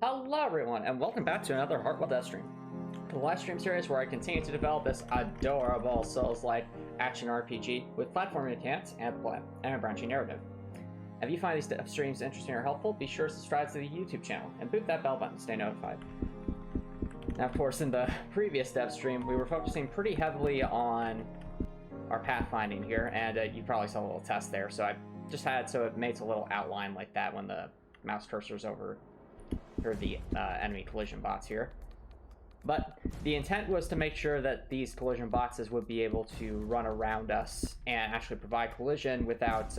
Hello everyone, and welcome back to another Heartwell dev stream. The live stream series where I continue to develop this adorable Souls-like action RPG with platforming mechanics and a branching narrative. If you find these dev streams interesting or helpful, be sure to subscribe to the YouTube channel and boot that bell button to stay notified. Now, of course, in the previous dev stream, we were focusing pretty heavily on our pathfinding here, and you probably saw a little test there, so I just had so it makes a little outline like that when the mouse cursor's over the enemy collision bots here. But the intent was to make sure that these collision boxes would be able to run around us and actually provide collision without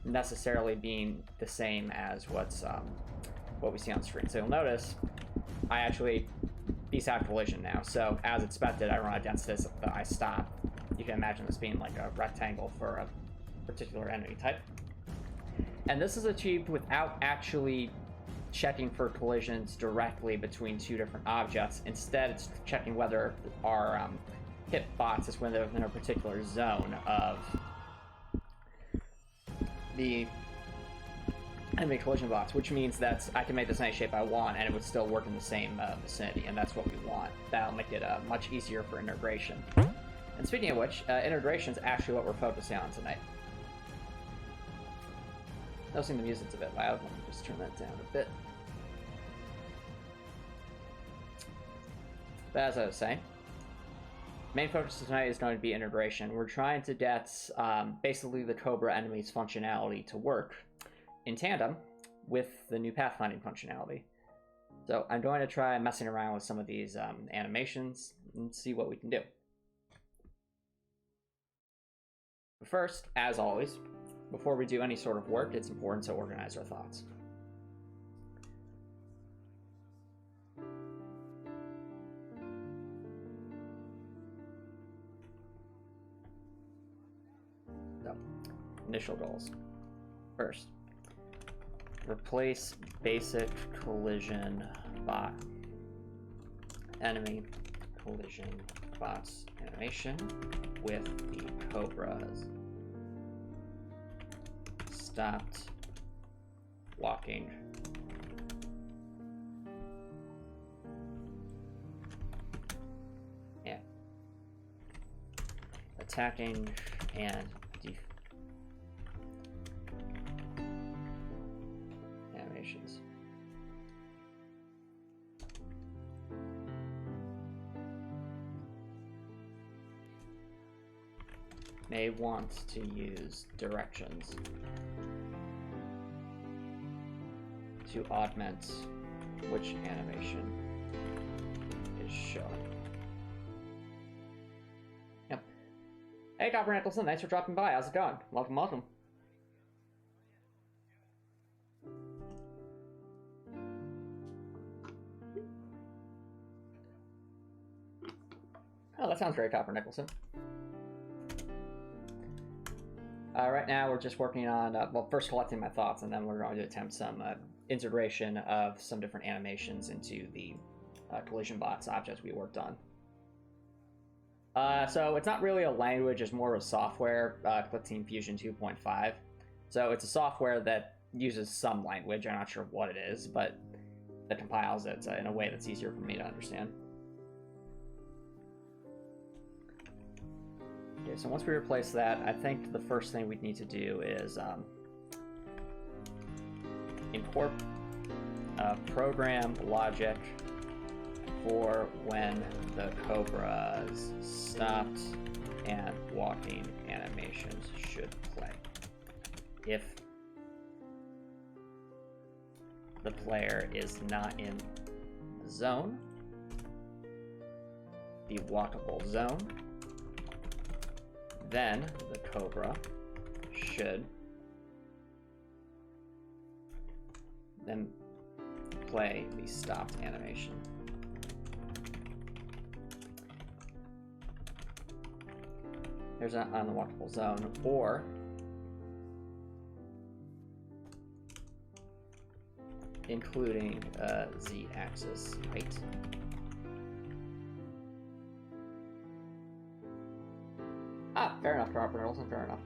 necessarily being the same as what we see on screen. So you'll notice these have collision now. So as expected, I run against this, I stop. You can imagine this being like a rectangle for a particular enemy type. And this is achieved without actually checking for collisions directly between two different objects. Instead, it's checking whether our hit bots is within a particular zone of the enemy collision bots, which means that I can make this any shape I want and it would still work in the same vicinity, and that's what we want. That'll make it much easier for integration. And speaking of which, integration is actually what we're focusing on tonight. Noticing the music's a bit loud. Let me just turn that down a bit. But as I was saying, main focus tonight is going to be integration. We're trying to get basically the Cobra enemy's functionality to work in tandem with the new pathfinding functionality. So I'm going to try messing around with some of these animations and see what we can do. But first, as always, before we do any sort of work, it's important to organize our thoughts. So, initial goals. First, replace basic collision bot enemy collision bots animation with the Cobra's stopped walking and attacking and animations. May want to use directions to augment which animation is shown. Yep. Hey, Copper Nicholson, thanks for dropping by. How's it going? Welcome, welcome. Oh, that sounds great, Copper Nicholson. Right now, we're just working on, well, first collecting my thoughts, and then we're going to attempt some integration of some different animations into the collision bots object we worked on. So it's not really a language, it's more of a software, Clickteam Fusion 2.5. So it's a software that uses some language, I'm not sure what it is, but that compiles it in a way that's easier for me to understand. Okay, so once we replace that, I think the first thing we'd need to do is import program logic for when the Cobra's stopped and walking animations should play. If the player is not in the zone, the walkable zone, then the Cobra should then play the stopped animation. There's an unwalkable zone, or including z-axis height. Ah, fair enough, Copper Nicholson, fair enough.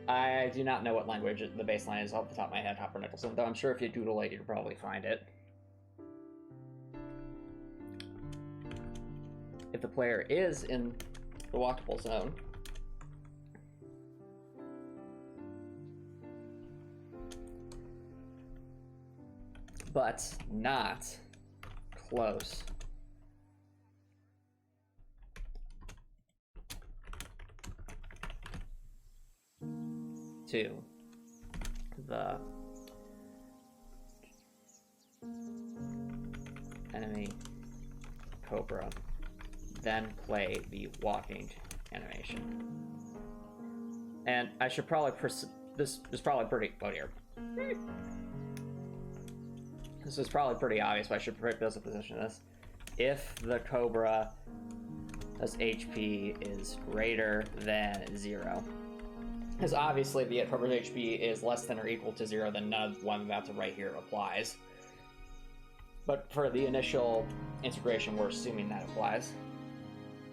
I do not know what language the baseline is off the top of my head, Hopper Nicholson, though I'm sure if you doodle it, you'll probably find it. If the player is in the walkable zone, but not close to the enemy Cobra, then play the walking animation. And I should probably this is probably pretty here. This is probably pretty obvious, but I should position this. If the Cobra's HP is greater than 0. Because obviously the Cobra's HP is less than or equal to 0, then none of one that's right here applies. But for the initial integration, we're assuming that applies.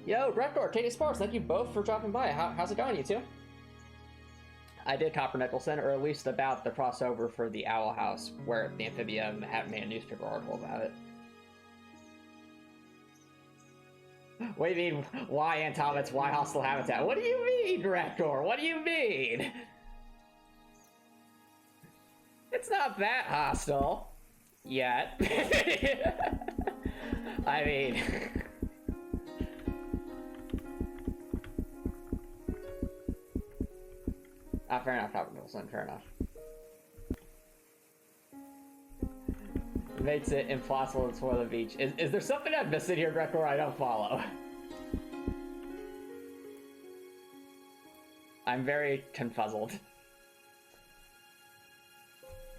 Yo, Drekor, Katie Sparks, thank you both for dropping by. How's it going, you two? I did Copper Nicholson, or at least about the crossover for the Owl House, where the Amphibium had made a newspaper article about it. What do you mean, why Antomicx, why hostile habitat? What do you mean, Drekor? What do you mean? It's not that hostile. Yet. I mean... fair enough, Copper Nicholson, fair enough. It makes it impossible to explore the beach. Is there something I'm missing here, Drekor, I don't follow? I'm very confuzzled.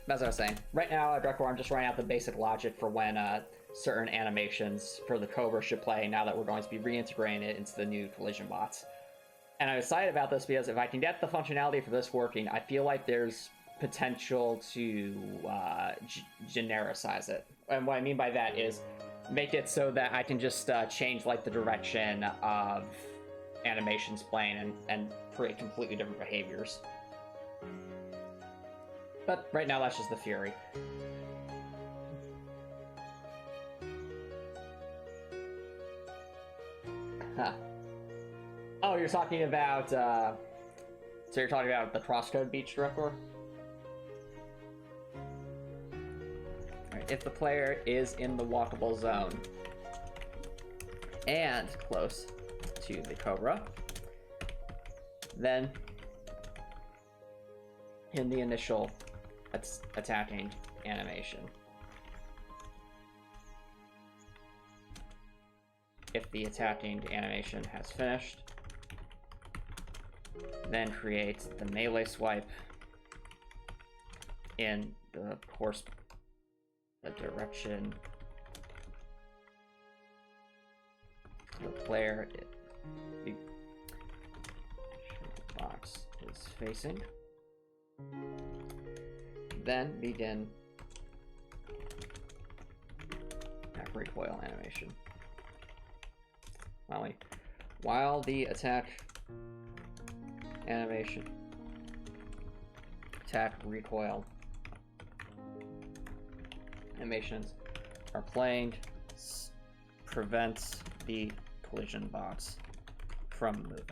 That's what I was saying. Right now, Drekor, I'm just writing out the basic logic for when certain animations for the Cobra should play now that we're going to be reintegrating it into the new collision bots. And I'm excited about this because if I can get the functionality for this working, I feel like there's potential to genericize it. And what I mean by that is make it so that I can just change like the direction of animations playing and create completely different behaviors. But right now, that's just the theory. Huh. Oh, you're talking about, so you're talking about the crosscode beach, Drekor? Alright, if the player is in the walkable zone and close to the Cobra, then in the initial attacking animation, if the attacking animation has finished, then create the melee swipe in the course, the direction the player the box is facing. Then begin that recoil animation. While the attack animation, attack recoil animations are playing, prevents the collision bots from moving.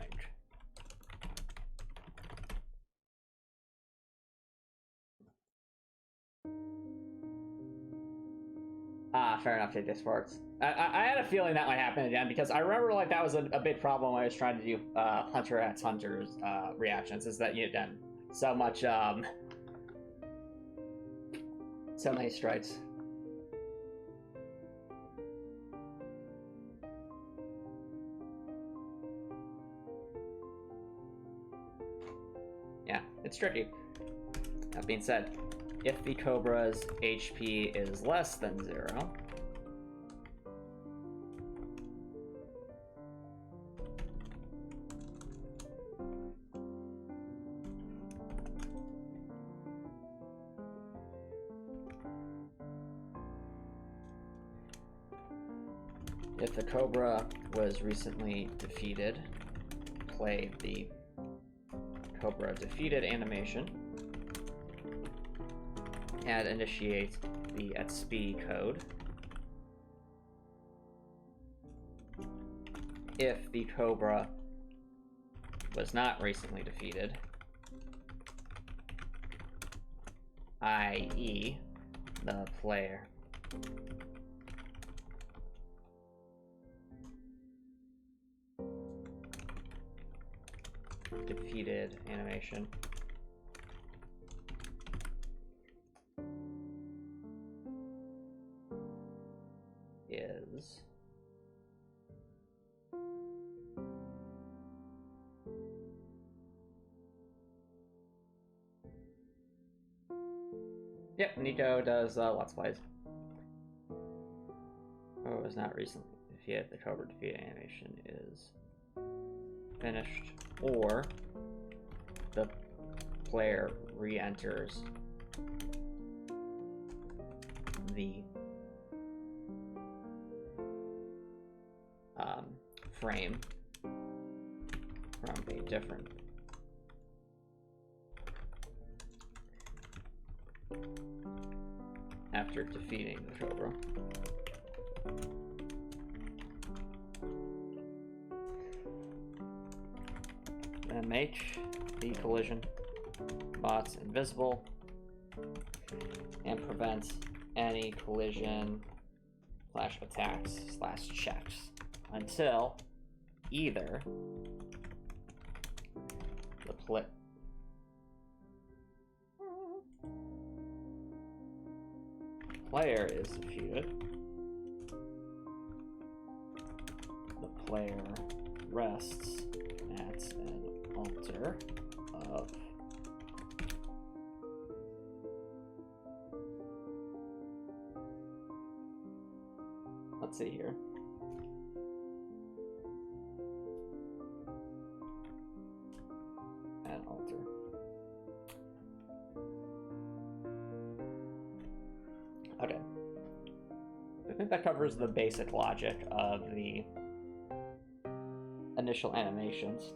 Fair enough, take this parts. I had a feeling that might happen again because I remember like that was a big problem when I was trying to do Hunter x Hunter's reactions, is that you done so much so many strikes. Yeah, it's tricky. That being said, if the Cobra's HP is less than 0, if the Cobra was recently defeated, play the Cobra defeated animation and initiate the @sp code. If the Cobra was not recently defeated, i.e. the player defeated animation is Yep, Nico does Let's Plays. Oh, it was not recently defeated. The Cobra defeat animation is finished, or the player re-enters the frame from a different after defeating the Cobra. Then make the collision bots invisible and prevent any collision / attacks / checks until either the player is defeated, the player rests at an altar of let's see here. An altar. Okay. I think that covers the basic logic of the initial animations.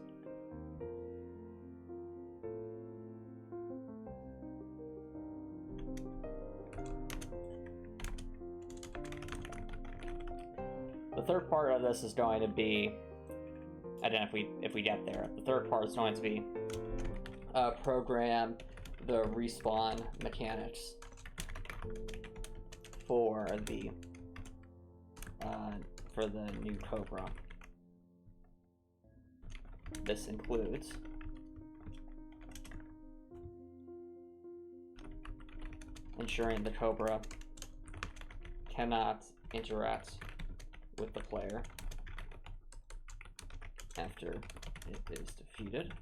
The third part of this is going to be, I don't know if we get there. The third part is going to be program the respawn mechanics for the new Cobra. This includes ensuring the Cobra cannot interact with the player after it is defeated.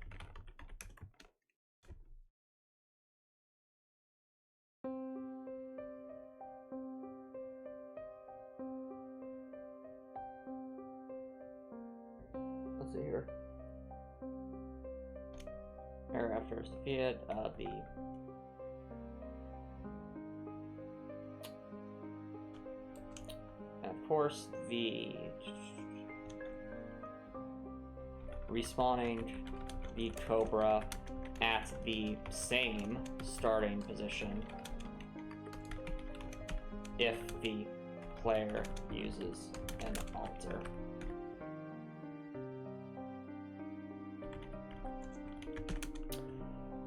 Let's see here. Or after it's defeated, and of course, the respawning the Cobra at the same starting position if the player uses an altar.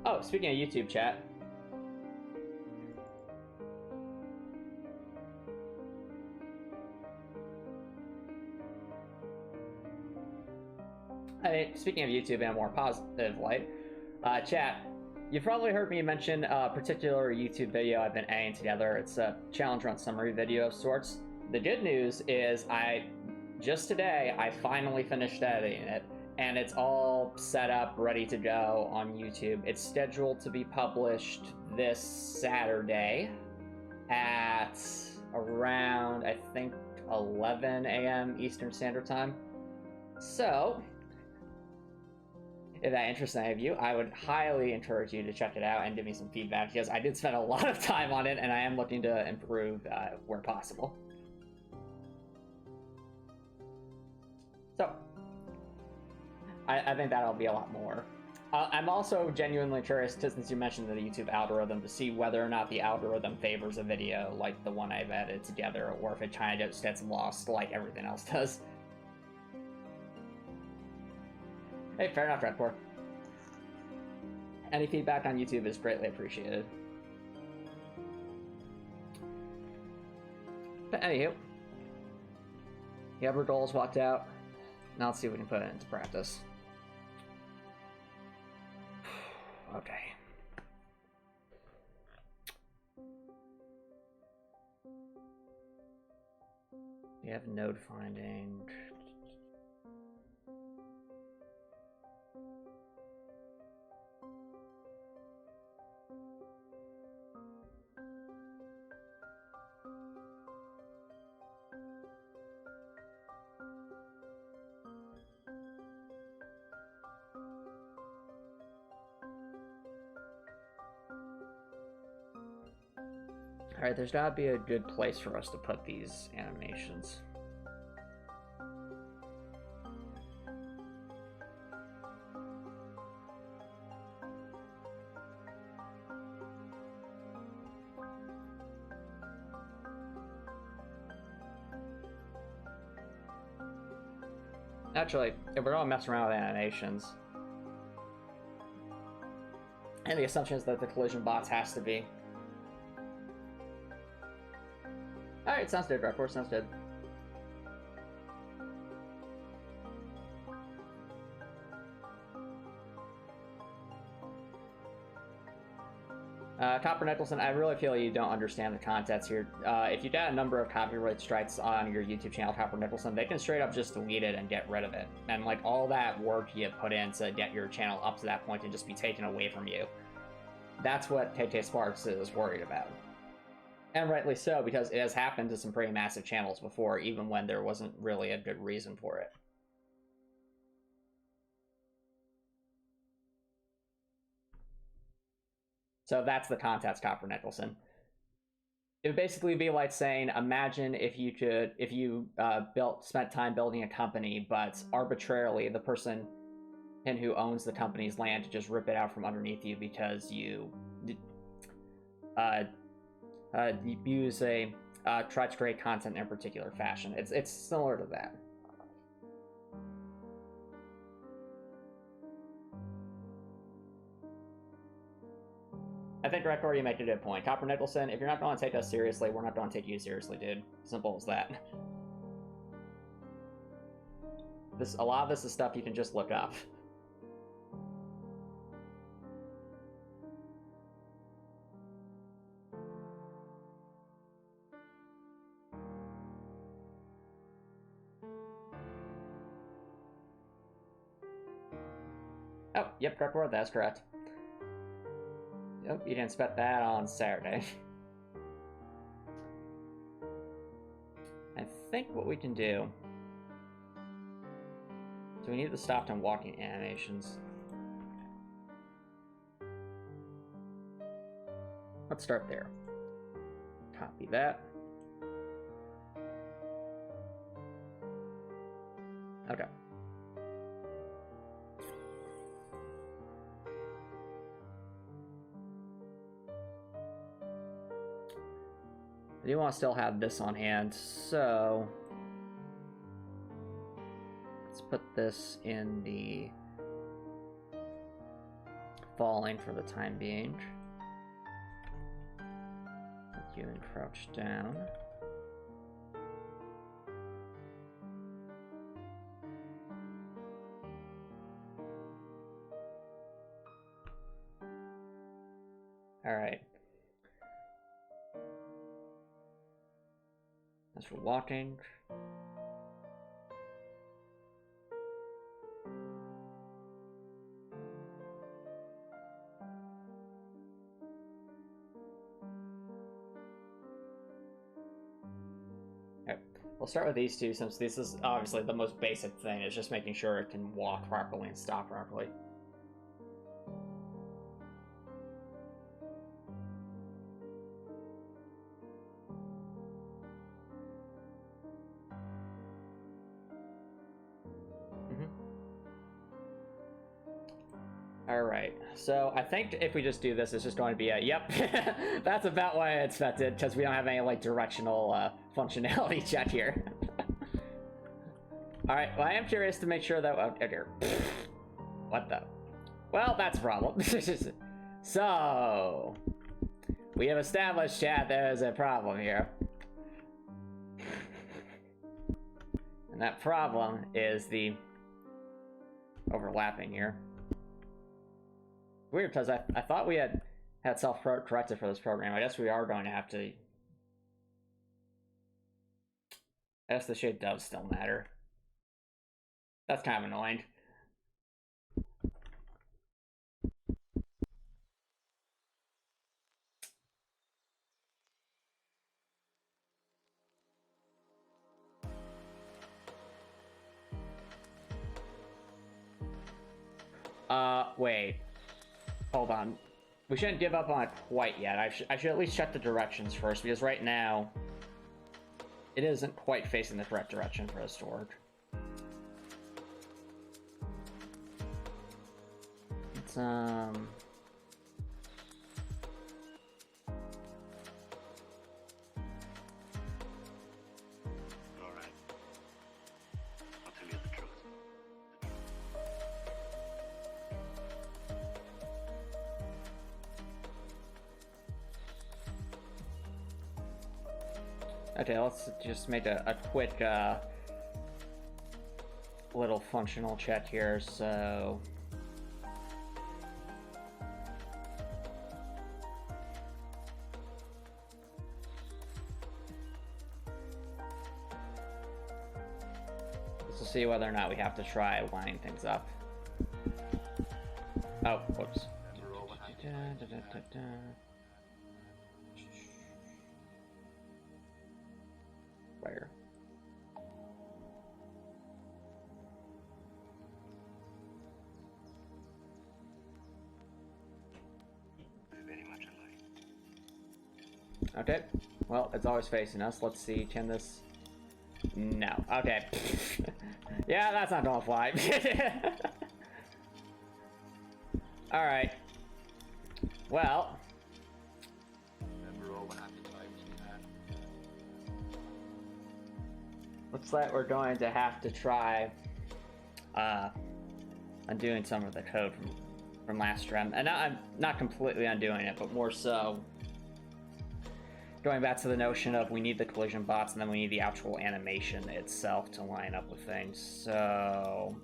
Oh, speaking of YouTube chat, speaking of YouTube in a more positive light, chat, you've probably heard me mention a particular YouTube video I've been editing together. It's a challenge run summary video of sorts. The good news is just today, I finally finished editing it, and it's all set up, ready to go on YouTube. It's scheduled to be published this Saturday at around, I think, 11 a.m. Eastern Standard Time. So, if that interests any of you, I would highly encourage you to check it out and give me some feedback, because I did spend a lot of time on it, and I am looking to improve where possible. So, I think that'll be a lot more I'm also genuinely curious, since you mentioned the YouTube algorithm, to see whether or not the algorithm favors a video like the one I've edited together, or if it kind of just gets lost like everything else does. Hey, fair enough, Redcore. Any feedback on YouTube is greatly appreciated. But anywho, you have our goals walked out. Now let's see if we can put it into practice. Okay. We have node finding. Alright, there's gotta be a good place for us to put these animations. Actually, if we're all messing around with animations, and the assumption is that the collision box has to be. Alright, sounds good, Redcore, sounds good. Copper Nicholson, I really feel you don't understand the context here. If you got a number of copyright strikes on your YouTube channel, Copper Nicholson, they can straight up just delete it and get rid of it. And like all that work you put in to get your channel up to that point and just be taken away from you. That's what KK Sparks is worried about. And rightly so, because it has happened to some pretty massive channels before, even when there wasn't really a good reason for it. So that's the context, Copper Nicholson. It would basically be like saying, imagine if you spent time building a company, but arbitrarily the person who owns the company's land to just rip it out from underneath you because you use a try to create content in a particular fashion. It's similar to that. I think, Rekor, you make a good point. Copper Nicholson, if you're not going to take us seriously, we're not going to take you seriously, dude. Simple as that. A lot of this is stuff you can just look up. Oh, yep, Rekor, that's correct. Nope, you didn't spec that on Saturday. I think what we can do... So we need the stop time walking animations. Let's start there. Copy that. Okay. I do want to still have this on hand, so let's put this in the falling for the time being. Put you and crouch down. All right. As for walking, okay. We'll start with these two, since this is obviously the most basic thing. It's just making sure it can walk properly and stop properly. Alright, so I think if we just do this, it's just going to be a, yep, that's about what I expected, because we don't have any, like, directional functionality check here. Alright, well, I am curious to make sure that, oh dear. What the? Well, that's a problem. So, we have established, chat, there's a problem here. And that problem is the overlapping here. Weird, because I thought we had self-corrected for this program. I guess we are going to have to... I guess the shape does still matter. That's kind of annoying. Wait. Hold on. We shouldn't give up on it quite yet. I should at least check the directions first, because right now it isn't quite facing the correct direction for us to work. It's All right. I'll tell you the truth. Okay, let's just make a quick little functional check here. So this will see whether or not we have to try lining things up. Oh, whoops. Where? Very much alike. Okay. Well, it's always facing us. Let's see. Can this? No. Okay. Yeah, that's not gonna fly. All right. Well. Remember all the happy times we had. Looks like we're going to have to try undoing some of the code from last stream. And I'm not completely undoing it, but more so going back to the notion of we need the collision bots and then we need the actual animation itself to line up with things. So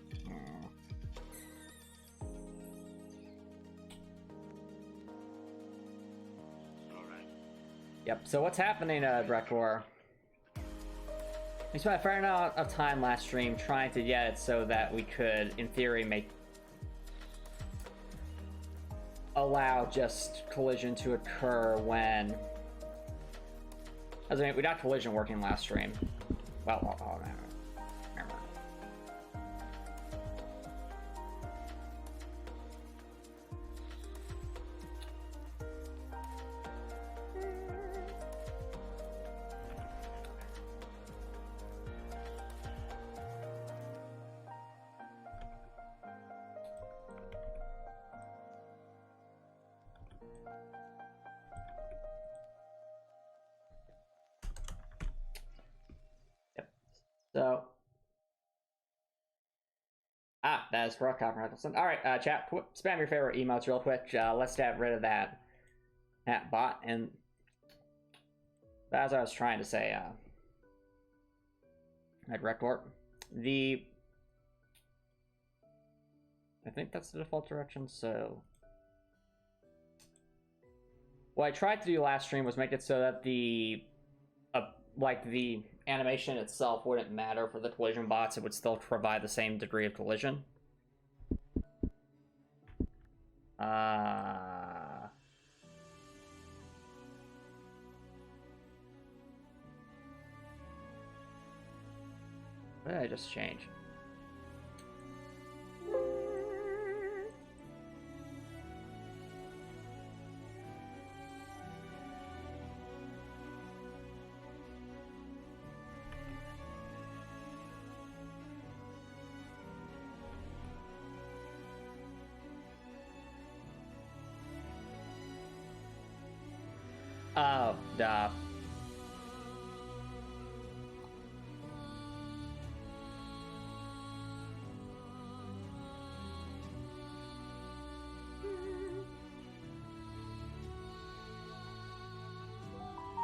Alright. yep, so what's happening, Brekor? We spent a fair amount of time last stream trying to get it so that we could, in theory, allow just collision to occur when... I mean, we got collision working last stream. Well, never mind. So, that is correct, Copper. All right, chat, spam your favorite emotes real quick. Let's get rid of that bot. And as I was trying to say, at Record, I think that's the default direction. So, what I tried to do last stream was make it so that the animation itself wouldn't matter for the collision bots. It would still provide the same degree of collision. What did I just change? Oh, duh.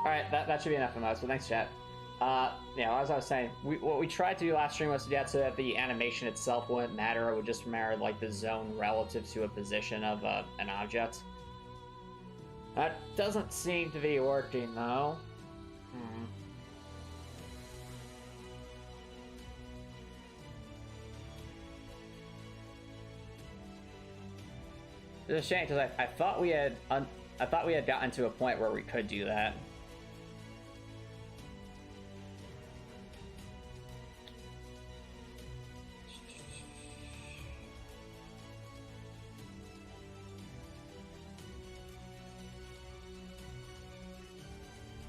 Alright, that should be enough of us, so thanks, chat. Yeah, as I was saying, what we tried to do last stream was to get so that the animation itself wouldn't matter. It would just matter, like, the zone relative to a position of an object. That doesn't seem to be working, though. It's a shame, because I thought we had gotten to a point where we could do that.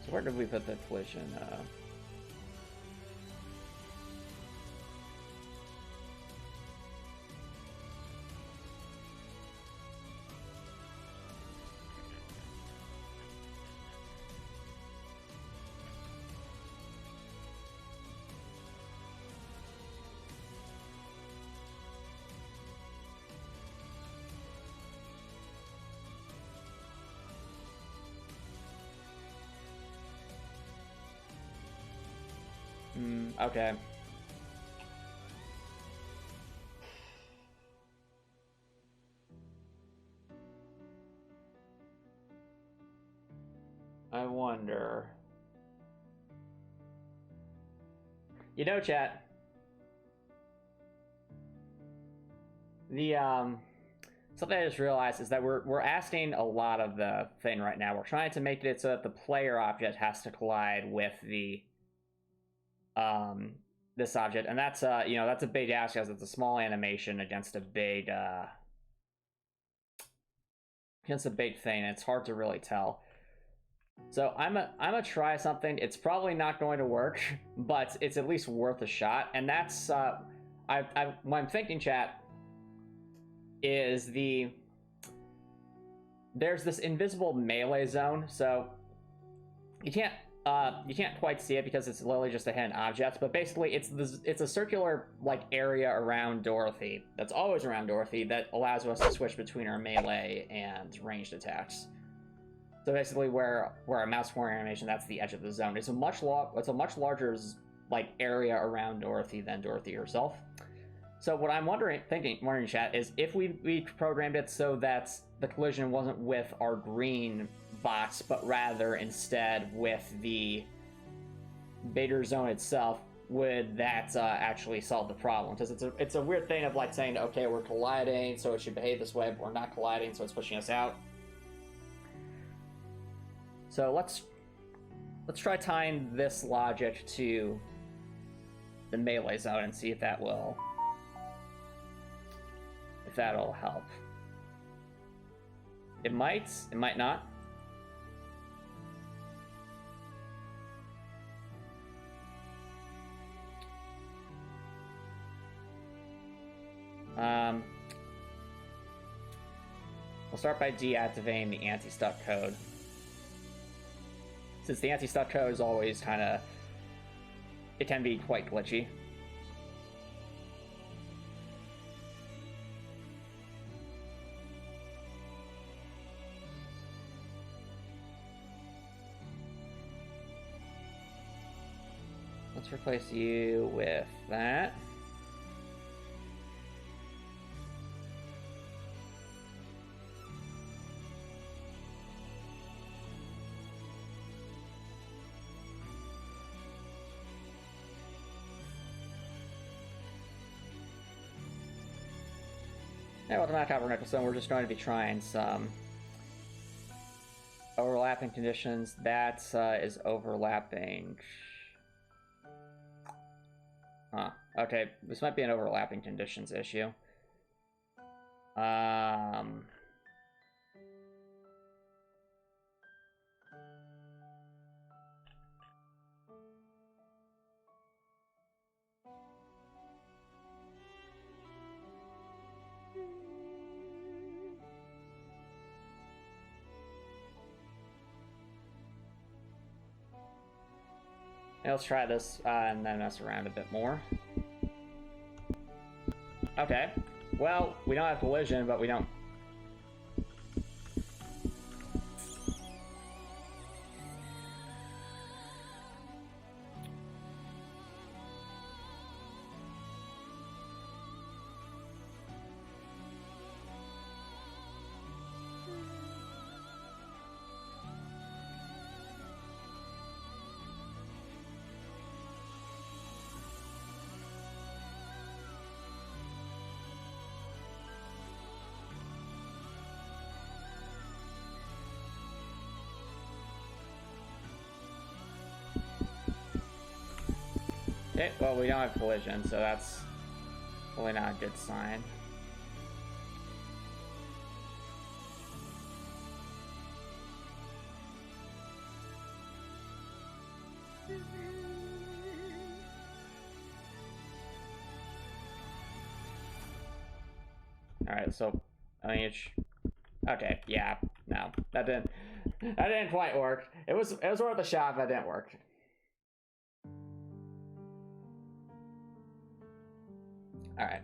So where did we put the collision? Okay. I wonder. You know, chat. The something I just realized is that we're asking a lot of the thing right now. We're trying to make it so that the player object has to collide with the this object, and that's you know, that's a big ask because it's a small animation against a big thing, and it's hard to really tell. So I'm gonna try something. It's probably not going to work, but it's at least worth a shot. And that's what I'm thinking, chat, is there's this invisible melee zone. So you can't quite see it because it's literally just a hidden object. But basically, it's a circular, like, area around Dorothy that's always around Dorothy that allows us to switch between our melee and ranged attacks. So basically, where a mouse pointer animation, that's the edge of the zone. It's a much larger, like, area around Dorothy than Dorothy herself. So what I'm wondering, chat, is if we programmed it so that the collision wasn't with our green box, but rather instead with the Vader zone itself, would that actually solve the problem? Because it's a weird thing of, like, saying, okay, we're colliding, so it should behave this way, but we're not colliding, so it's pushing us out. So let's try tying this logic to the melee zone and see if that'll help. It might not. We'll start by deactivating the anti-stuck code. Since the anti-stuck code is always it can be quite glitchy. Let's replace you with that. Yeah, welcome back, Copper Nicholson. We're just going to be trying some overlapping conditions. That is overlapping. Huh. Okay, this might be an overlapping conditions issue. Let's try this and then mess around a bit more. Okay. Well, we don't have collision, but we don't. Okay, well, we don't have collision, so that's probably not a good sign. Alright, so I mean, okay, yeah, no, that didn't quite work. It was worth a shot, but it didn't work. All right.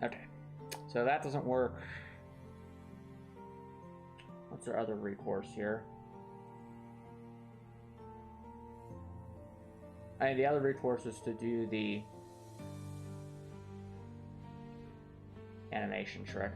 Okay, so that doesn't work. What's our other recourse here? I mean, the other recourse is to do the animation trick.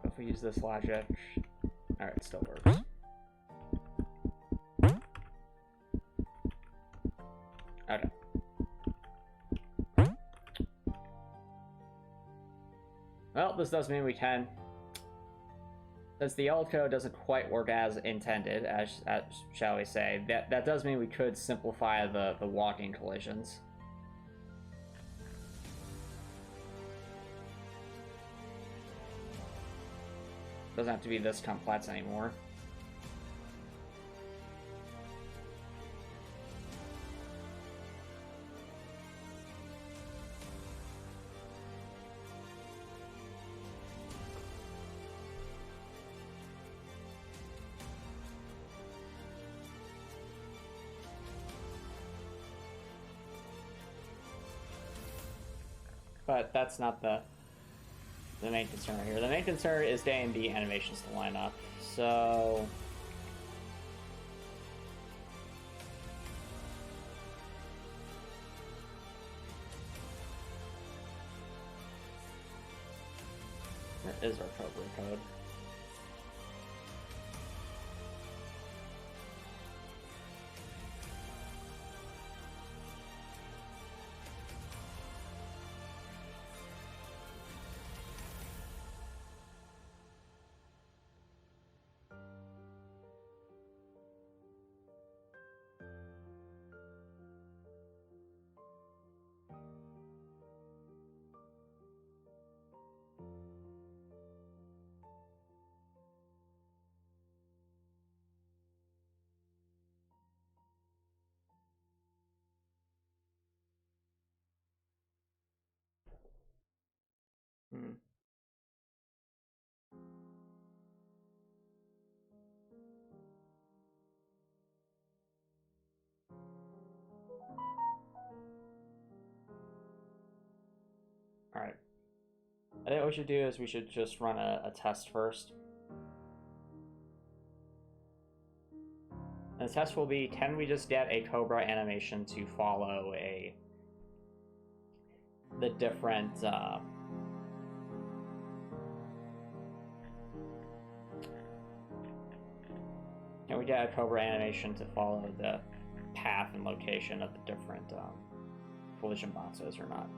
If we use this logic, alright, it still works. Okay. Well, this does mean we can. Since the old code doesn't quite work as intended, as shall we say, that does mean we could simplify the walking collisions. Doesn't have to be this complex anymore. But that's not the main concern here. The main concern is getting the animations to line up. So where is our code? All right. I think what we should do is we should just run a test first. And the test will be, can we just get a Cobra animation to follow the different can we get a Cobra animation to follow the path and location of the different collision boxes or not?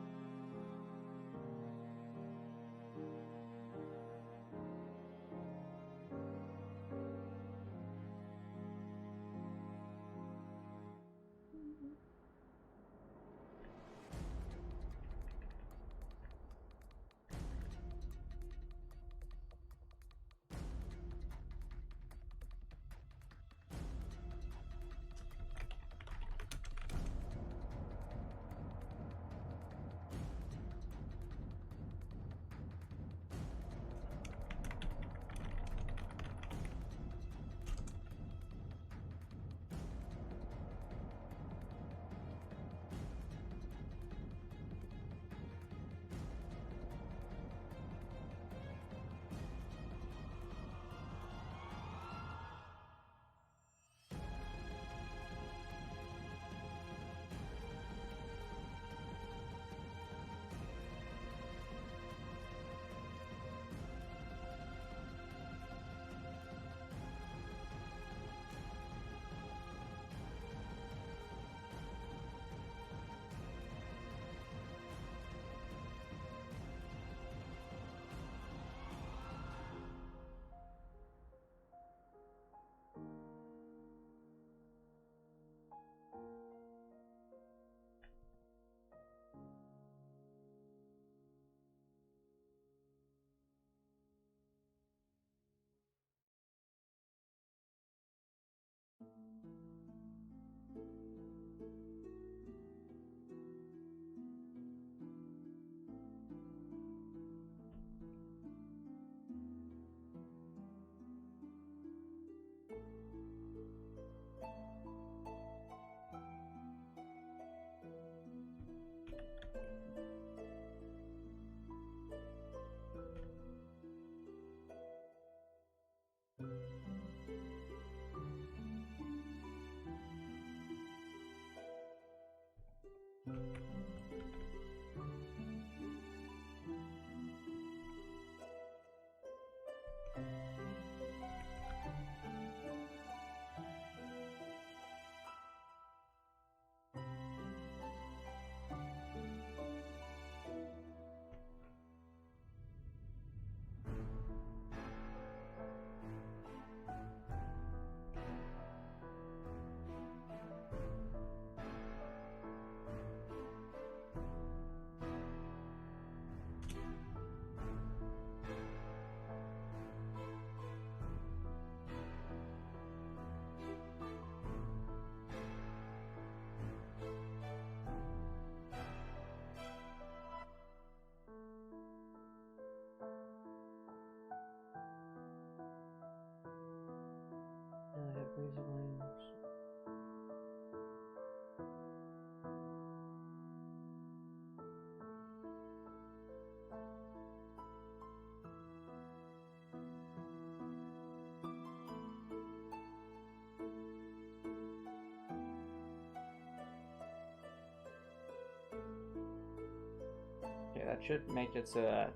Okay, that should make it so that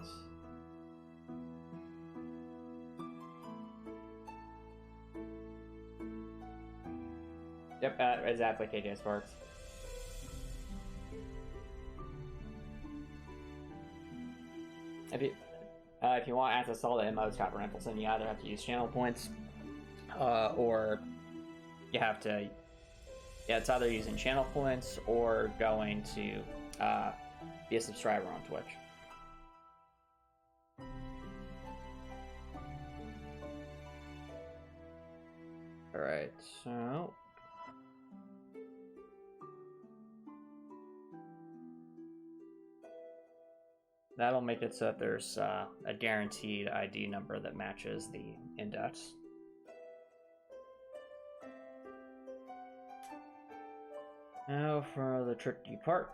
yep, exactly, KJ Sparks. If you want access to all the emotes, Scott Rentelson, you either have to use channel points, or you have to. Yeah, it's either using channel points or going to be a subscriber on Twitch. All right, so. That'll make it so that there's a guaranteed ID number that matches the index. Now for the tricky part.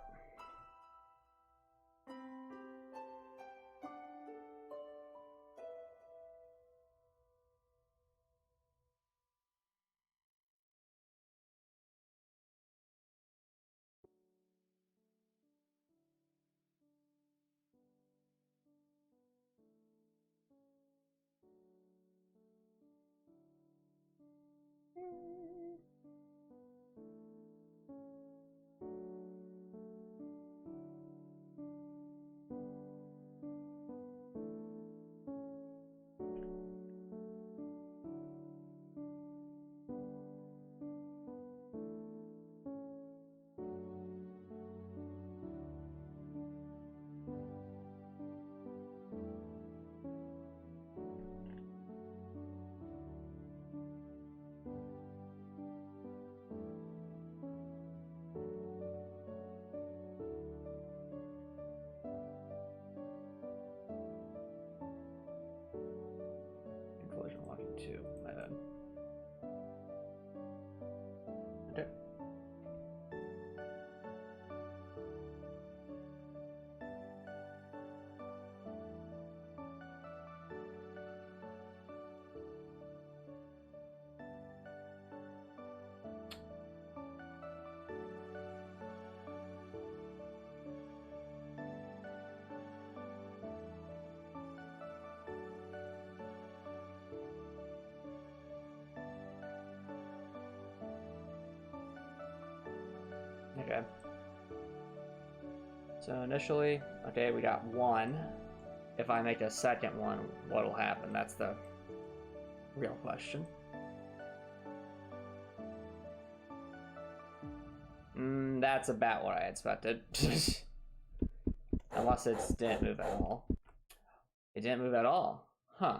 Collision walking 2, my bad. Okay. Okay. So initially, okay, we got 1. If I make a second one, what'll happen? That's the real question. That's about what I expected. Unless it didn't move at all. It didn't move at all. Huh.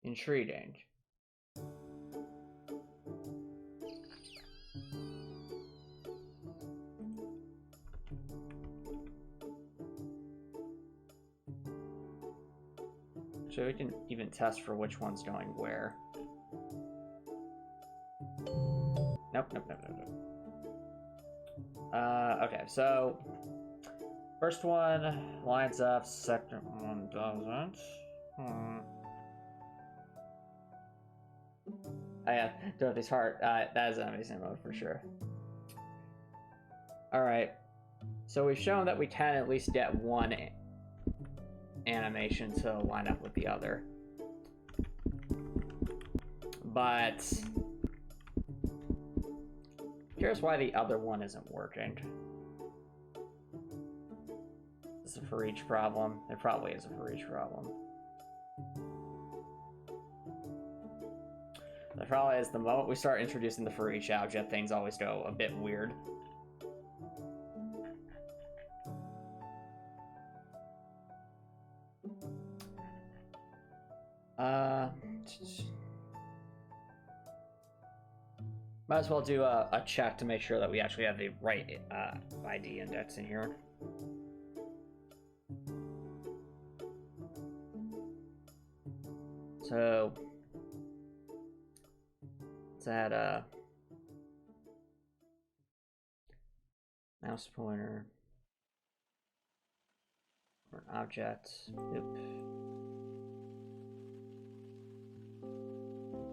Intriguing. So we can even test for which one's going where. Nope. Okay, so first one lines up, second one doesn't. Oh yeah, Dorothy's heart. That is an amazing mode for sure. Alright, so we've shown that we can at least get one animation to line up with the other. But here's why the other one isn't working. Is it a for each problem? It probably is a for each problem. The problem is the moment we start introducing the for each object, things always go a bit weird. Might as well do a check to make sure that we actually have the right ID index in here. So let's add mouse pointer for an object. Oop.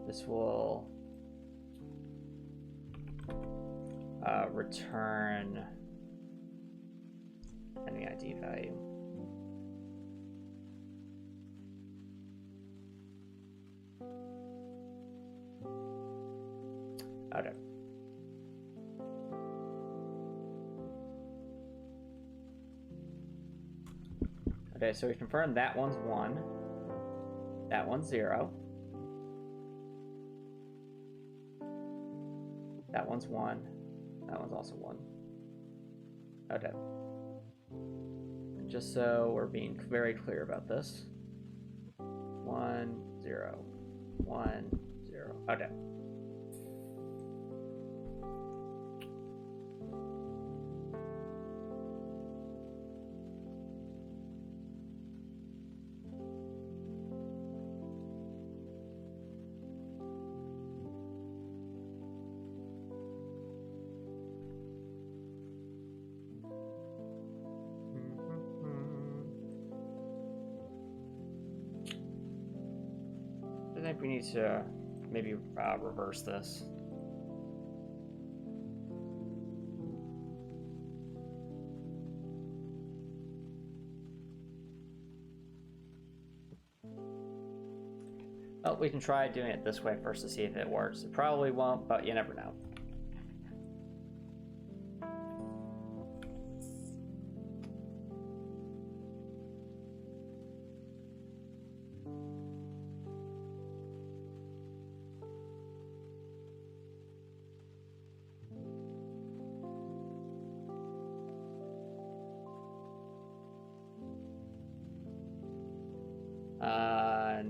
This will return any ID value. Okay. Okay, so we confirmed that one's 1. That one's 0. That one's 1. That one's also 1. Okay. Just so we're being very clear about this. 1, 0. 1, 0. Okay. I think we need to maybe reverse this. Well, we can try doing it this way first to see if it works. It probably won't, but you never know.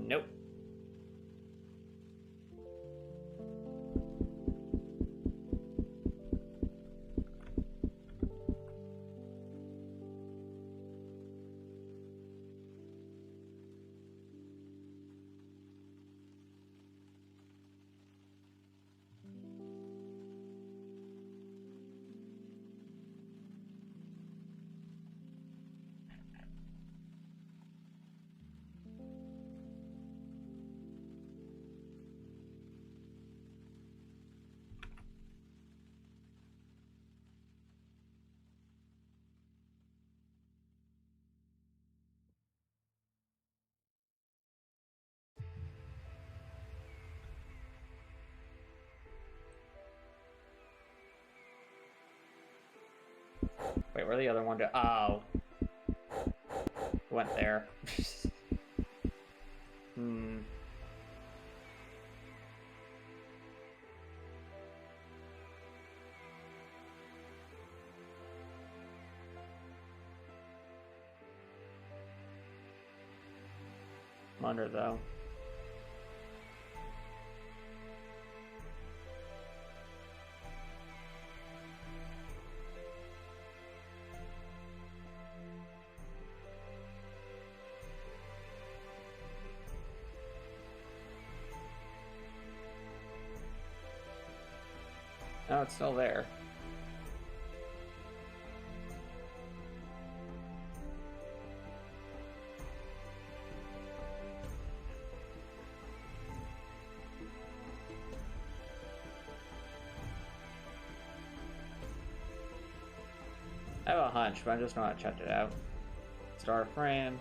Nope. Wait, where the other one go? Oh. Went there. Hmm. Wonder though. No, it's still there. I have a hunch, but I'm just gonna check it out. Star frame.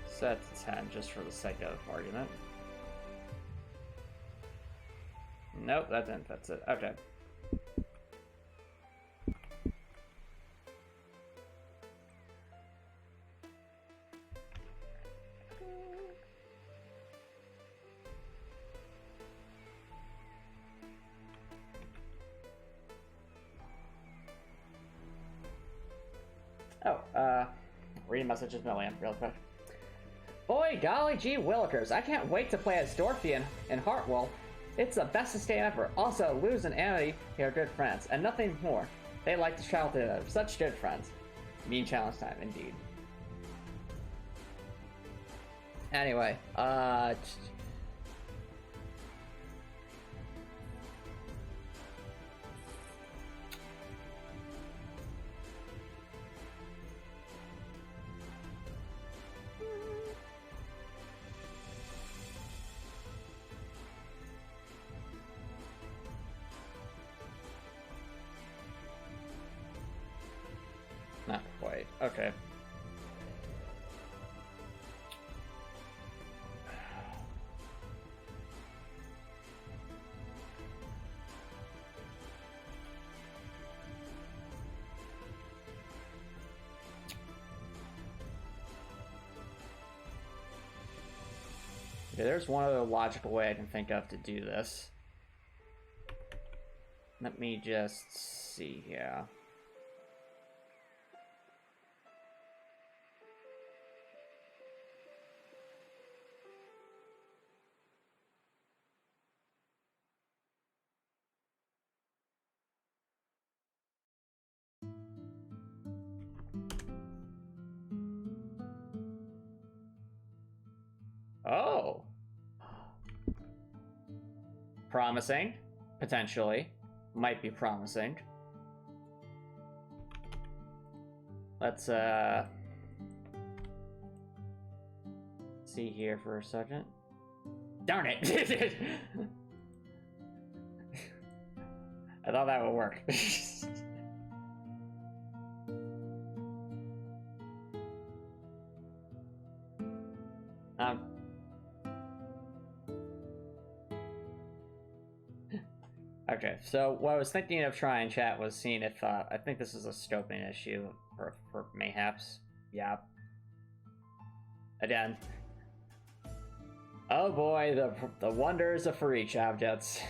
Set to 10 just for the sake of argument. Nope, that didn't. That's it. Okay. Oh, reading messages million real quick. Boy, golly gee willikers, I can't wait to play as Dorothy in Heartwell. It's the bestest day ever. Also, Luz and Amity are good friends, and nothing more. They like to travel together. Such good friends. Mean challenge time, indeed. Anyway, not quite. Okay. Okay, there's one other logical way I can think of to do this. Let me just see here. Oh. Promising. Potentially. Might be promising. Let's, see here for a second. Darn it! I thought that would work. um. Okay, so what I was thinking of trying, chat, was seeing if, I think this is a scoping issue for mayhaps. Yeah. Again. Oh boy, the wonders of for each objects.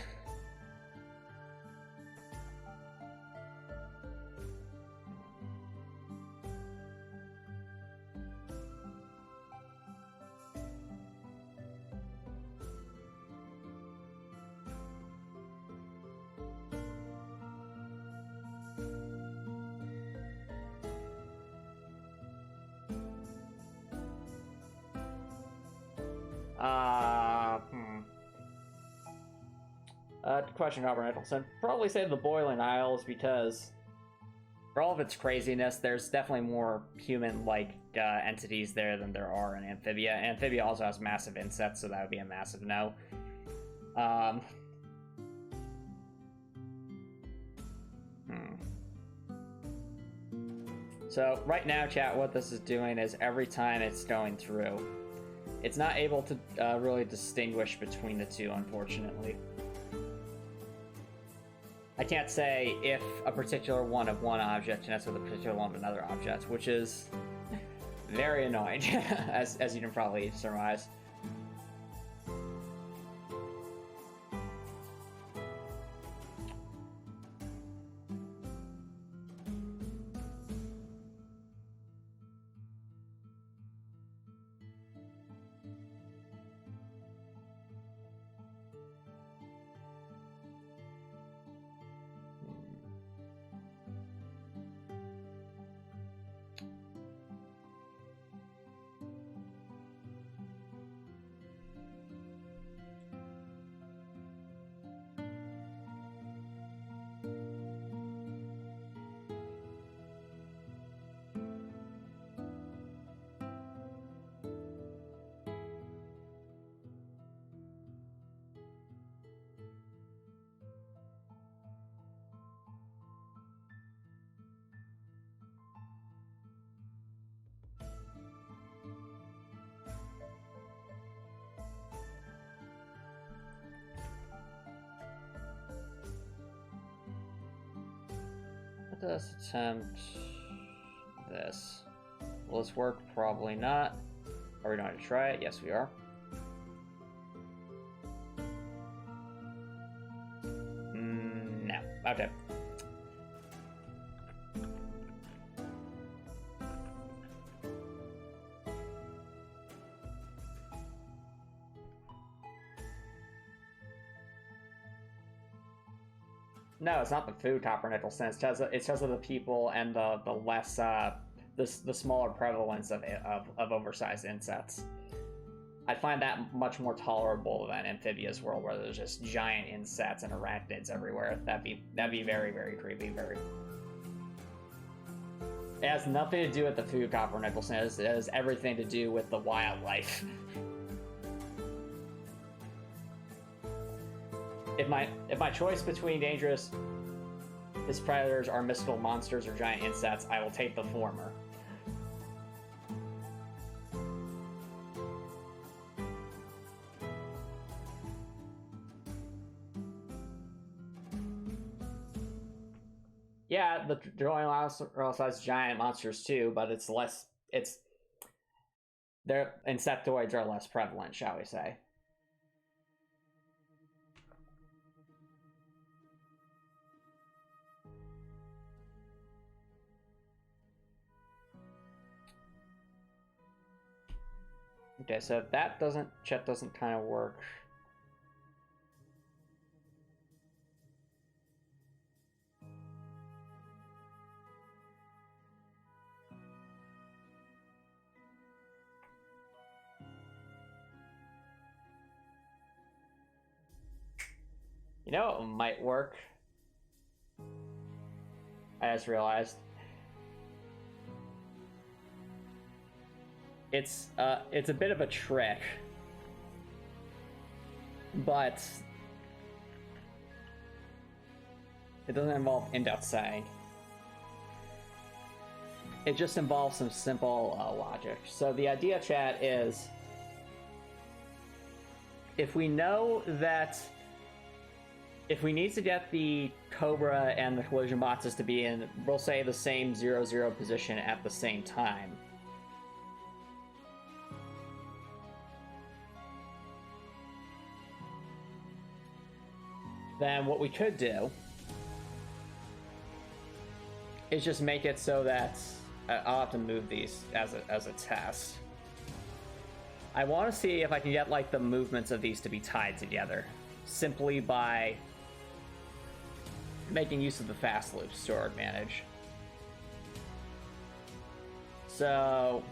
Question, Robert Nicholson. Probably say the Boiling Isles because, for all of its craziness, there's definitely more human-like entities there than there are in Amphibia. Amphibia also has massive insects, so that would be a massive no. So right now, chat, what this is doing is every time it's going through, it's not able to really distinguish between the two, unfortunately. I can't say if a particular one of one object connects with a particular one of another object, which is very annoying, as you can probably surmise. Let us attempt this. Will this work? Probably not. Are we going to try it? Yes, we are. No. Okay. No, it's not the food, Copper Nicholson. It's because of the people and the less the smaller prevalence of oversized insects. I find that much more tolerable than Amphibia's world, where there's just giant insects and arachnids everywhere. That'd be very, very creepy. Very. It has nothing to do with the food, Copper Nicholson. It has everything to do with the wildlife. If my choice between dangerous predators are mystical monsters or giant insects, I will take the former. Yeah, the drawing also has giant monsters too, but it's less. Their insectoids are less prevalent, shall we say? Okay, so if that doesn't kind of work. You know, it might work. I just realized. It's a bit of a trick, but It doesn't involve indexing. It just involves some simple logic. So the idea, chat, is if we know that if we need to get the Cobra and the collision boxes to be in, we'll say, the same 0-0 position at the same time, then what we could do is just make it so that I'll have to move these as a test. I want to see if I can get like the movements of these to be tied together simply by making use of the fast loops to our advantage. So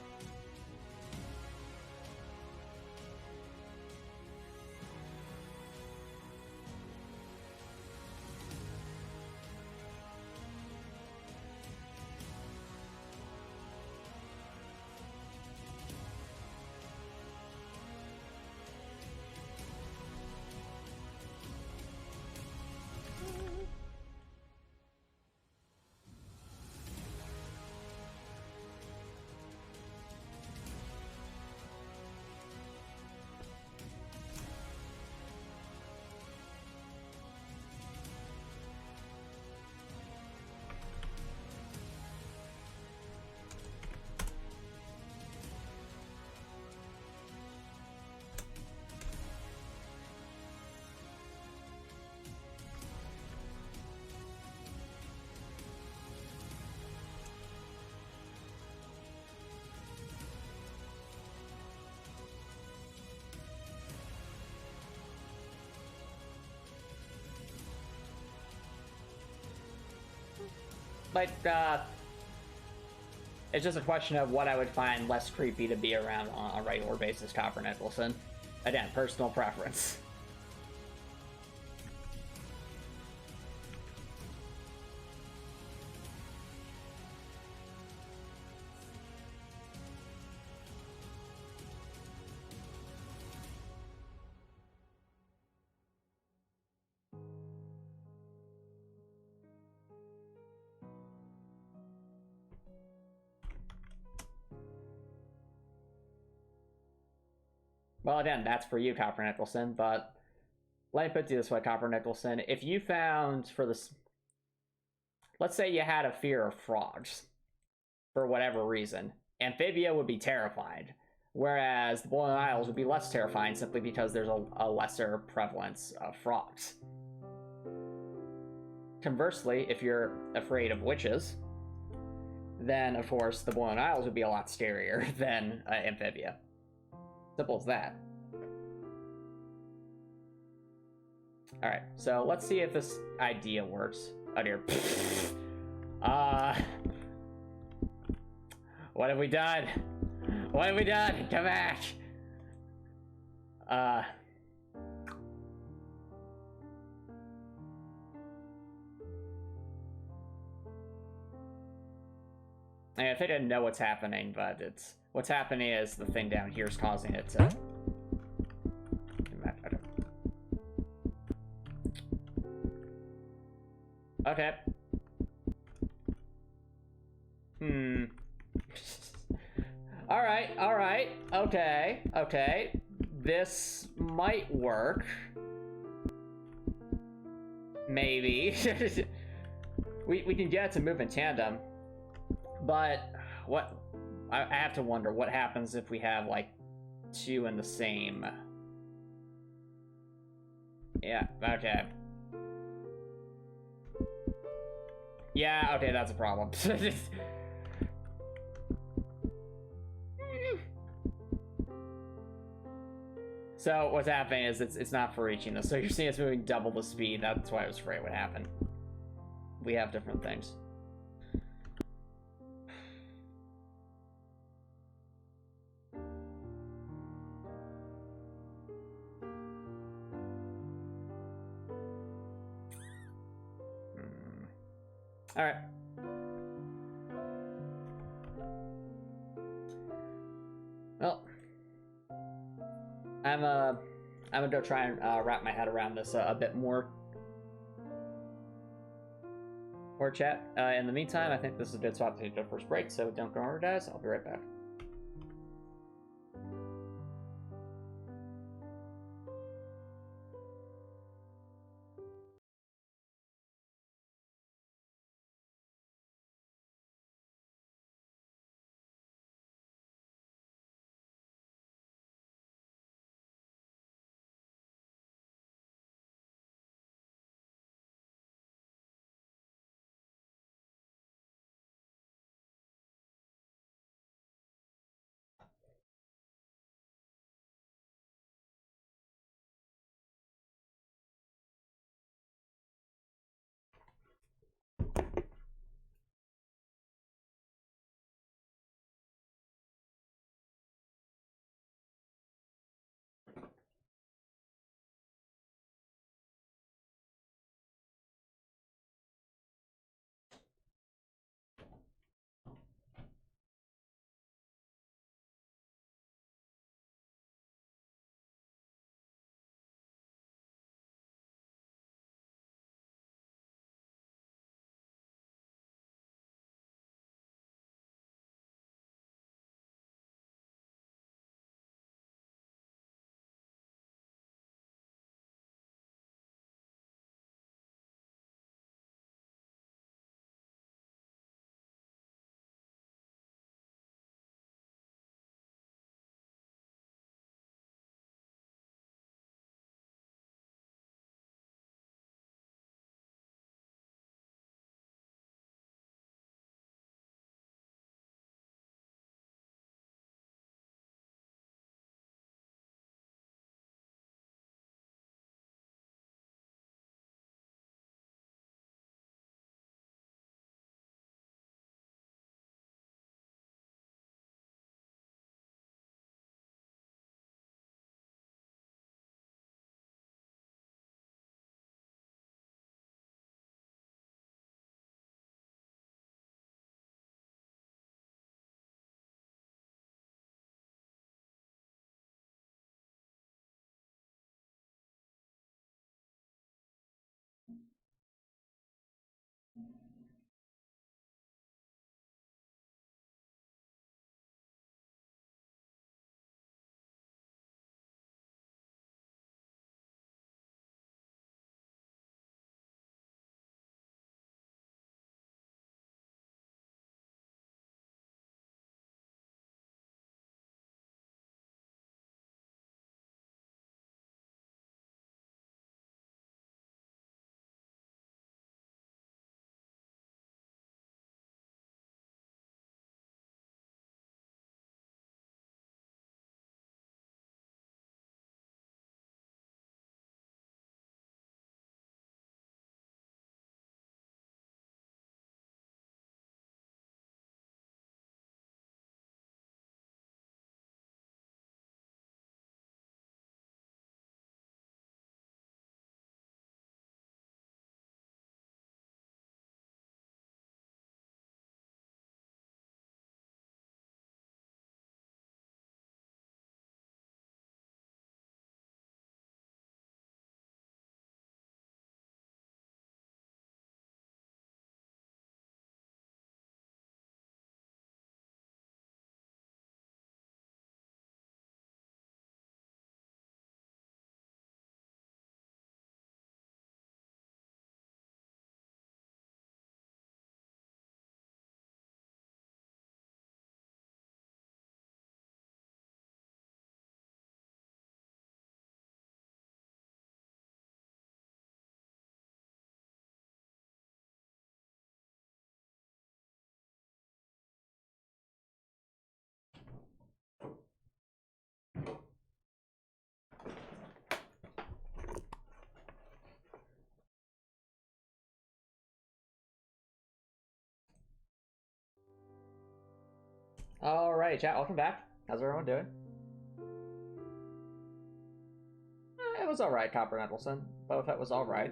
like, it's just a question of what I would find less creepy to be around on a regular basis, Copper Nicholson. Again, personal preference. Well, again, that's for you, Copper Nicholson, but let me put it this way, Copper Nicholson. If you found for this, let's say you had a fear of frogs for whatever reason, Amphibia would be terrified, whereas the Boiling Isles would be less terrifying simply because there's a lesser prevalence of frogs. Conversely, if you're afraid of witches, then of course the Boiling Isles would be a lot scarier than Amphibia. Simple as that. Alright, so let's see if this idea works. Oh dear. What have we done? What have we done? Come back! I think I know what's happening, but what's happening is the thing down here is causing it to... Okay. Alright, okay. This might work. Maybe. we can get it to move in tandem. But what I have to wonder what happens if we have like two in the same. Yeah, okay. Yeah, okay, that's a problem. So what's happening is it's not for reaching this. So you're seeing it's moving double the speed. That's why I was afraid it would happen. We have different things. All right. Well, I'm gonna go try and wrap my head around this a bit more. or chat. In the meantime, I think this is a good spot to take the first break, so don't go over, guys. I'll be right back. Alright, chat, welcome back. How's everyone doing? It was alright, Copper Nettleson. Both it was alright.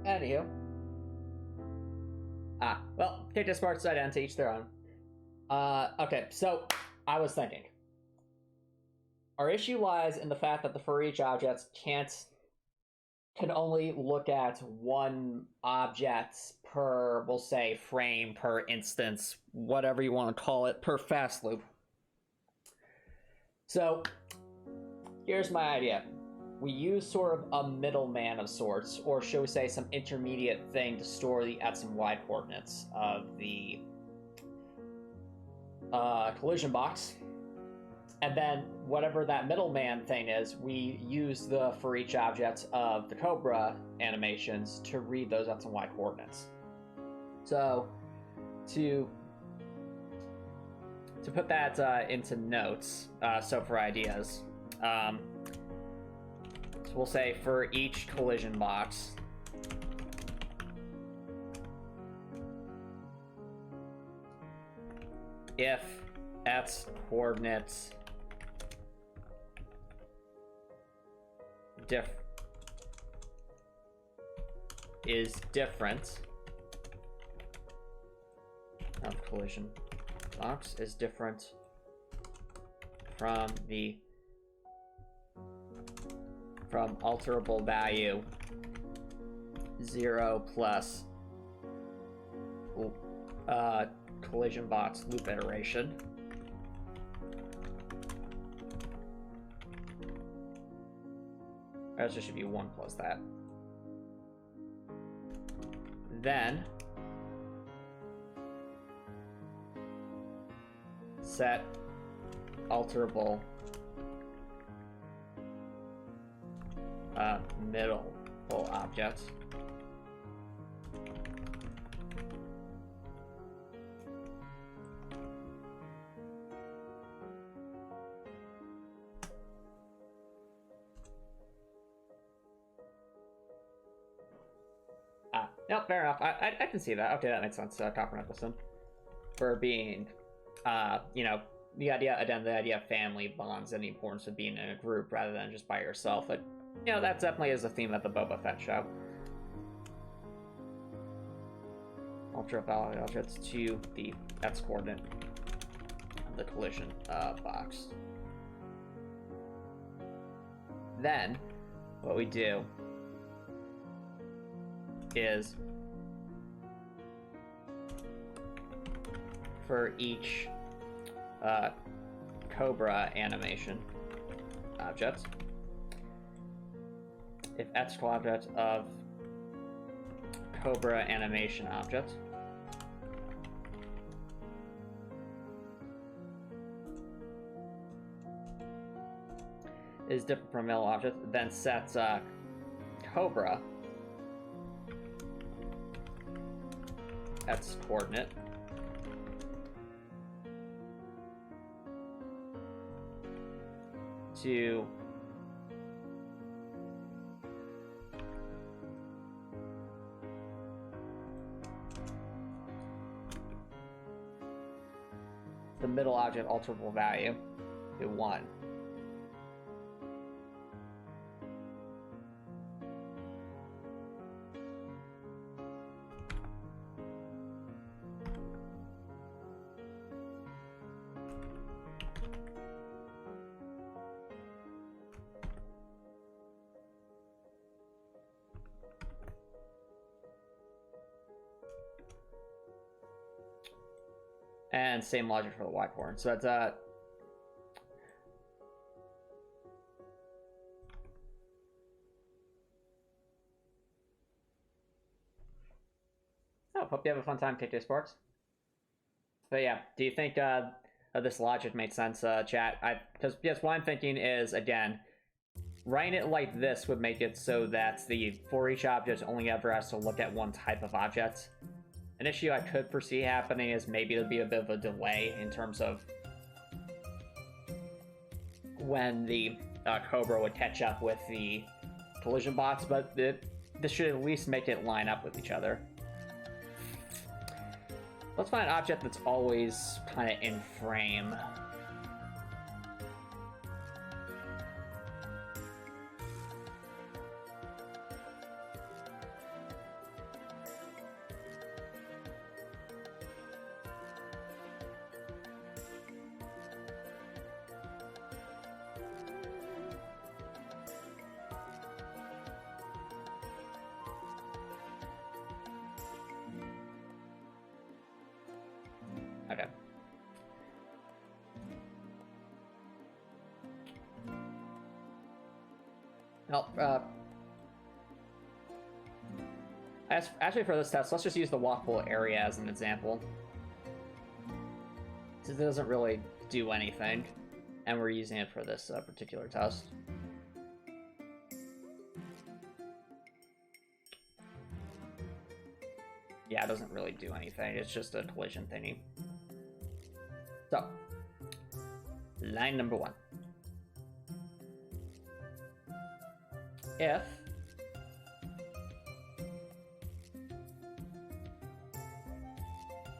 Anywho. Well, take the smart side and to each their own. Okay, so I was thinking. Our issue lies in the fact that the for each objects can only look at one object per, we'll say, frame, per instance, whatever you want to call it, per fast loop. So here's my idea. We use sort of a middleman of sorts, or shall we say some intermediate thing to store the x and y coordinates of the collision box. And then whatever that middleman thing is, we use the for each object of the Cobra animations to read those x and y coordinates. So to put that into notes, so for ideas, so we'll say for each collision box, if x coordinates is different of collision box is different from alterable value 0 plus collision box loop iteration. Or there should be 1 plus that. Then set alterable middle object no, fair enough. I can see that. Okay, that makes sense. Copper Nicholson for being you know, the idea of family bonds and the importance of being in a group rather than just by yourself. But you know, that definitely is a theme of the Boba Fett show. Ultra value objects to the x coordinate of the collision box. Then what we do is for each Cobra animation object, if x object of Cobra animation object is different from middle object, then sets Cobra x coordinate to the middle object alterable value to 1. And same logic for the Y coordinate. So that's hope you have a fun time, KJ Sports. But yeah, do you think this logic makes sense, chat? Because yes, what I'm thinking is, again, writing it like this would make it so that the for each object only ever has to look at one type of object. An issue I could foresee happening is maybe there'd be a bit of a delay in terms of when the Cobra would catch up with the collision box, but this should at least make it line up with each other. Let's find an object that's always kind of in frame. Well, actually for this test, let's just use the walkable area as an example. Since it doesn't really do anything, and we're using it for this particular test. Yeah, it doesn't really do anything. It's just a collision thingy. So, line number 1. If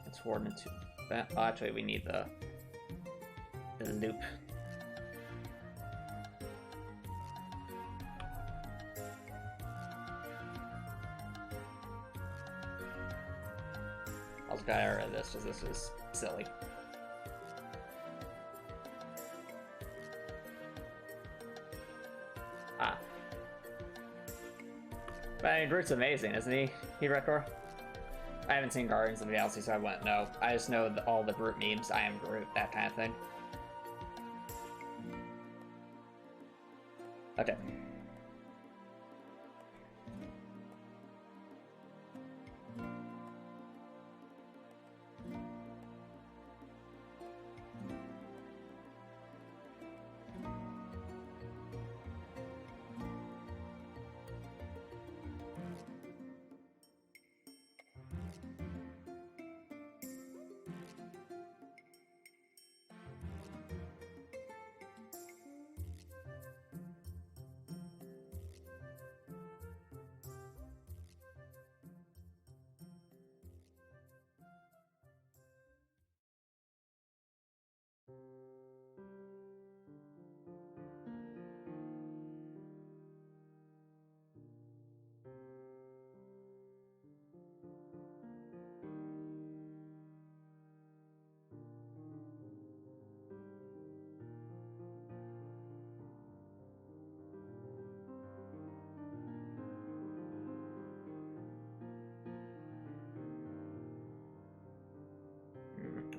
it's coordinate to that, oh, actually we need the loop. I was gonna get rid of this because this is silly. Ah. But I mean, Groot's amazing, isn't he? Record? I haven't seen Guardians of the Galaxy, so I wouldn't know. I just know all the Groot memes. I am Groot, that kind of thing. Okay.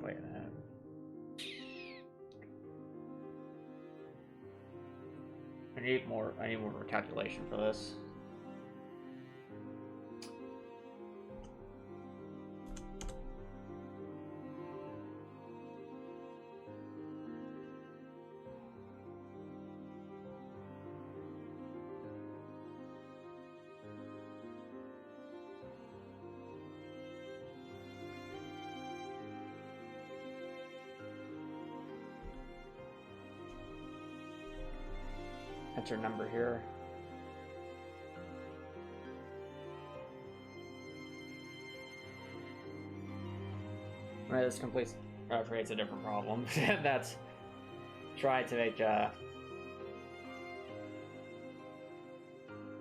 Wait a minute. I need more calculation for this. Enter number here. Right, this completes creates a different problem. That's try to make a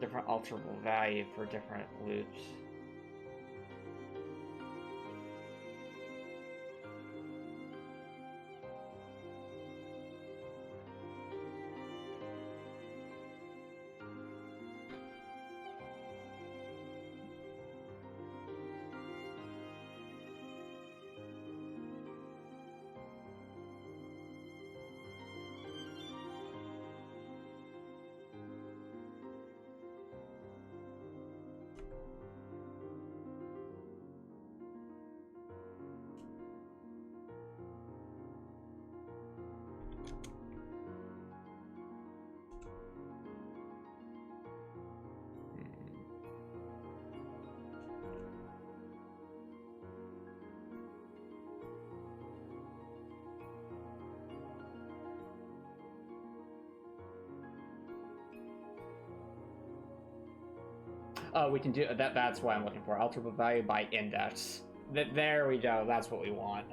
different alterable value for different loops. Oh, we can do that. That's what I'm looking for. Alterable value by index. There we go. That's what we want.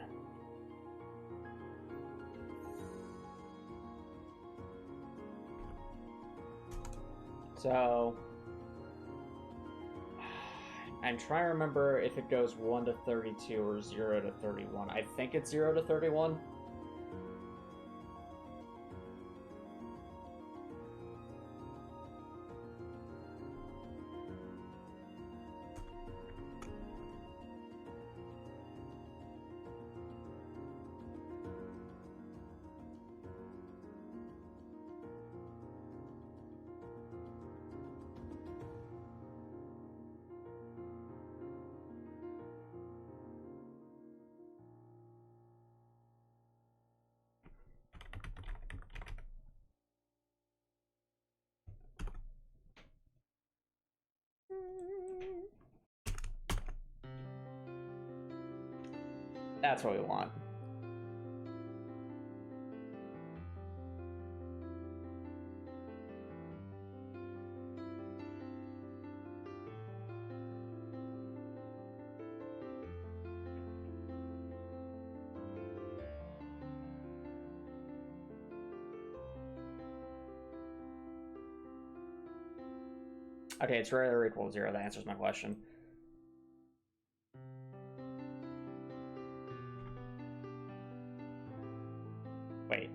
So I'm trying to remember if it goes 1 to 32 or 0 to 31. I think it's 0 to 31. That's what we want. Okay, it's rarely or equal to 0. That answers my question. Wait.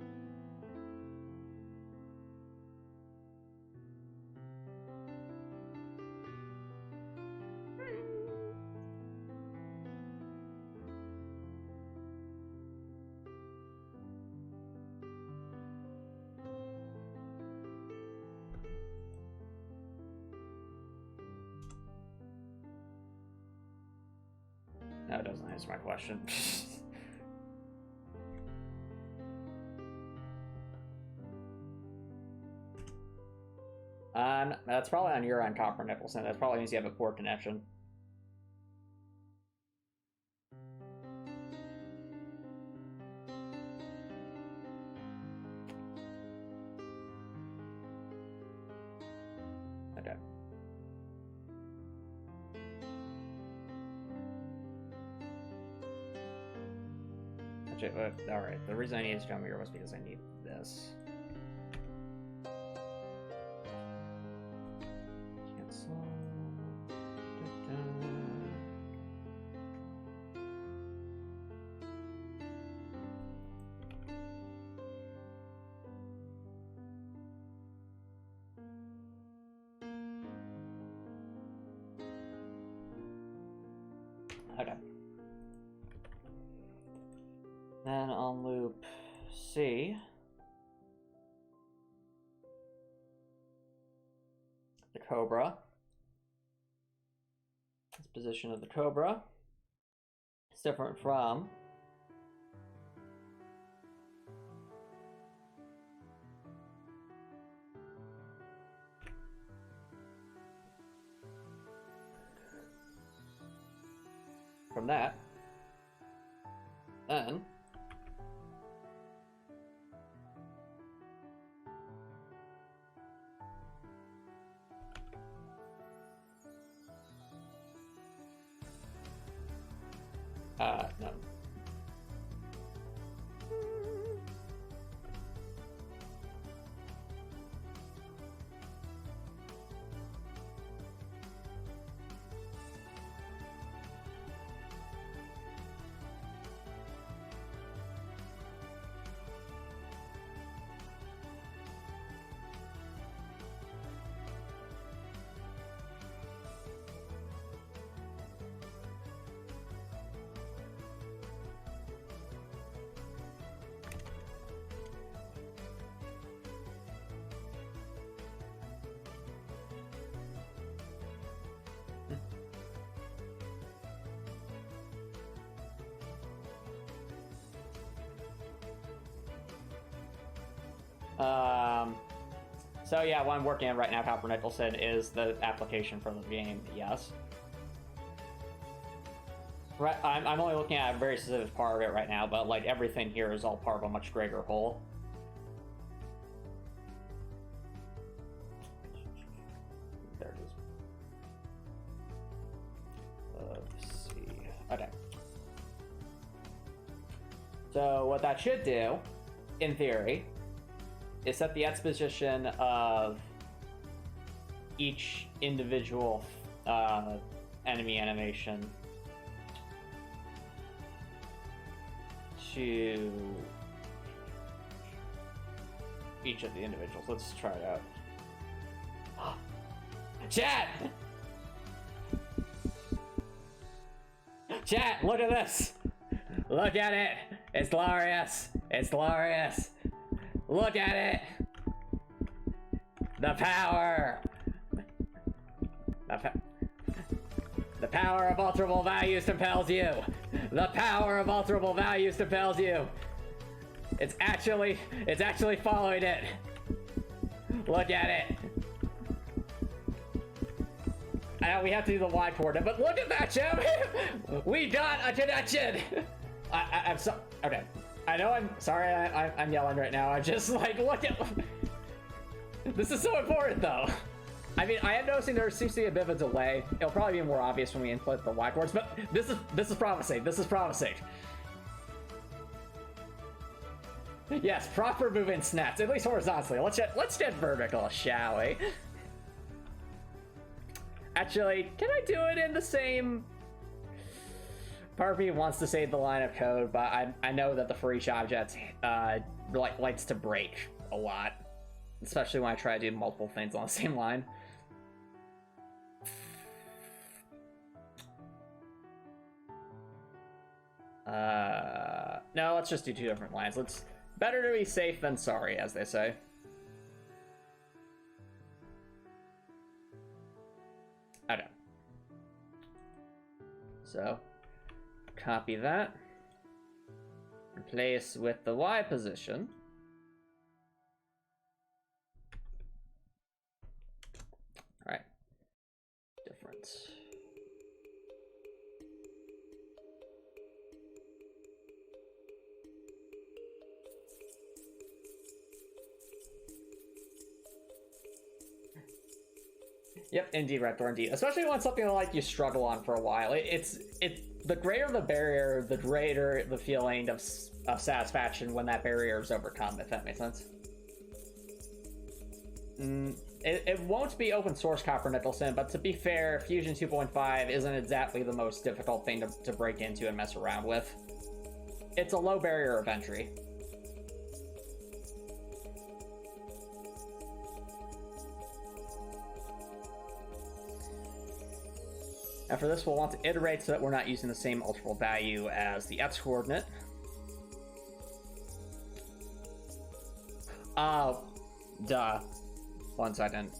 No, it doesn't answer my question. That's probably on your end, Copper Nicholson. That probably means you have a poor connection. Okay. Alright, the reason I need this jump here was because I need this. Cancel. Okay. Then on loop C, the Cobra. This position of the Cobra is different from that. Then no. So yeah, what I'm working on right now, Copper Nicholson, is the application for the game, yes. Right, I'm only looking at a very specific part of it right now, but like everything here is all part of a much greater whole. There it is. Let's see. Okay. So what that should do, in theory, is set the exposition of each individual enemy animation to each of the individuals. Let's try it out. Chat! Chat, look at this! Look at it! It's glorious! It's glorious! Look at it! The power! The power of alterable values compels you! The power of alterable values compels you! It's actually following it! Look at it! I know we have to do the Y coordinate, but look at that, Jim! We got a connection! I'm so okay. I know I'm sorry. I'm yelling right now. I'm just like, look at. This is so important, though. I mean, I am noticing there seems to be a bit of a delay. It'll probably be more obvious when we input the whiteboards, but this is promising. This is promising. Yes, proper movement snaps, at least horizontally. Let's get vertical, shall we? Actually, can I do it in the same? Part of me wants to save the line of code, but I know that the for each object likes to break a lot, especially when I try to do multiple things on the same line. No, let's just do 2 different lines. Better to be safe than sorry, as they say. Okay. So, copy that. Replace with the Y position. All right. Difference. Yep, indeed, Raptor, indeed. Especially when it's something like you struggle on for a while. It's the greater the barrier, the greater the feeling of satisfaction when that barrier is overcome, if that makes sense. It won't be open source, Copper Nicholson, but to be fair, Fusion 2.5 isn't exactly the most difficult thing to break into and mess around with. It's a low barrier of entry. And for this, we'll want to iterate so that we're not using the same alterable value as the x coordinate. Duh. 1 second.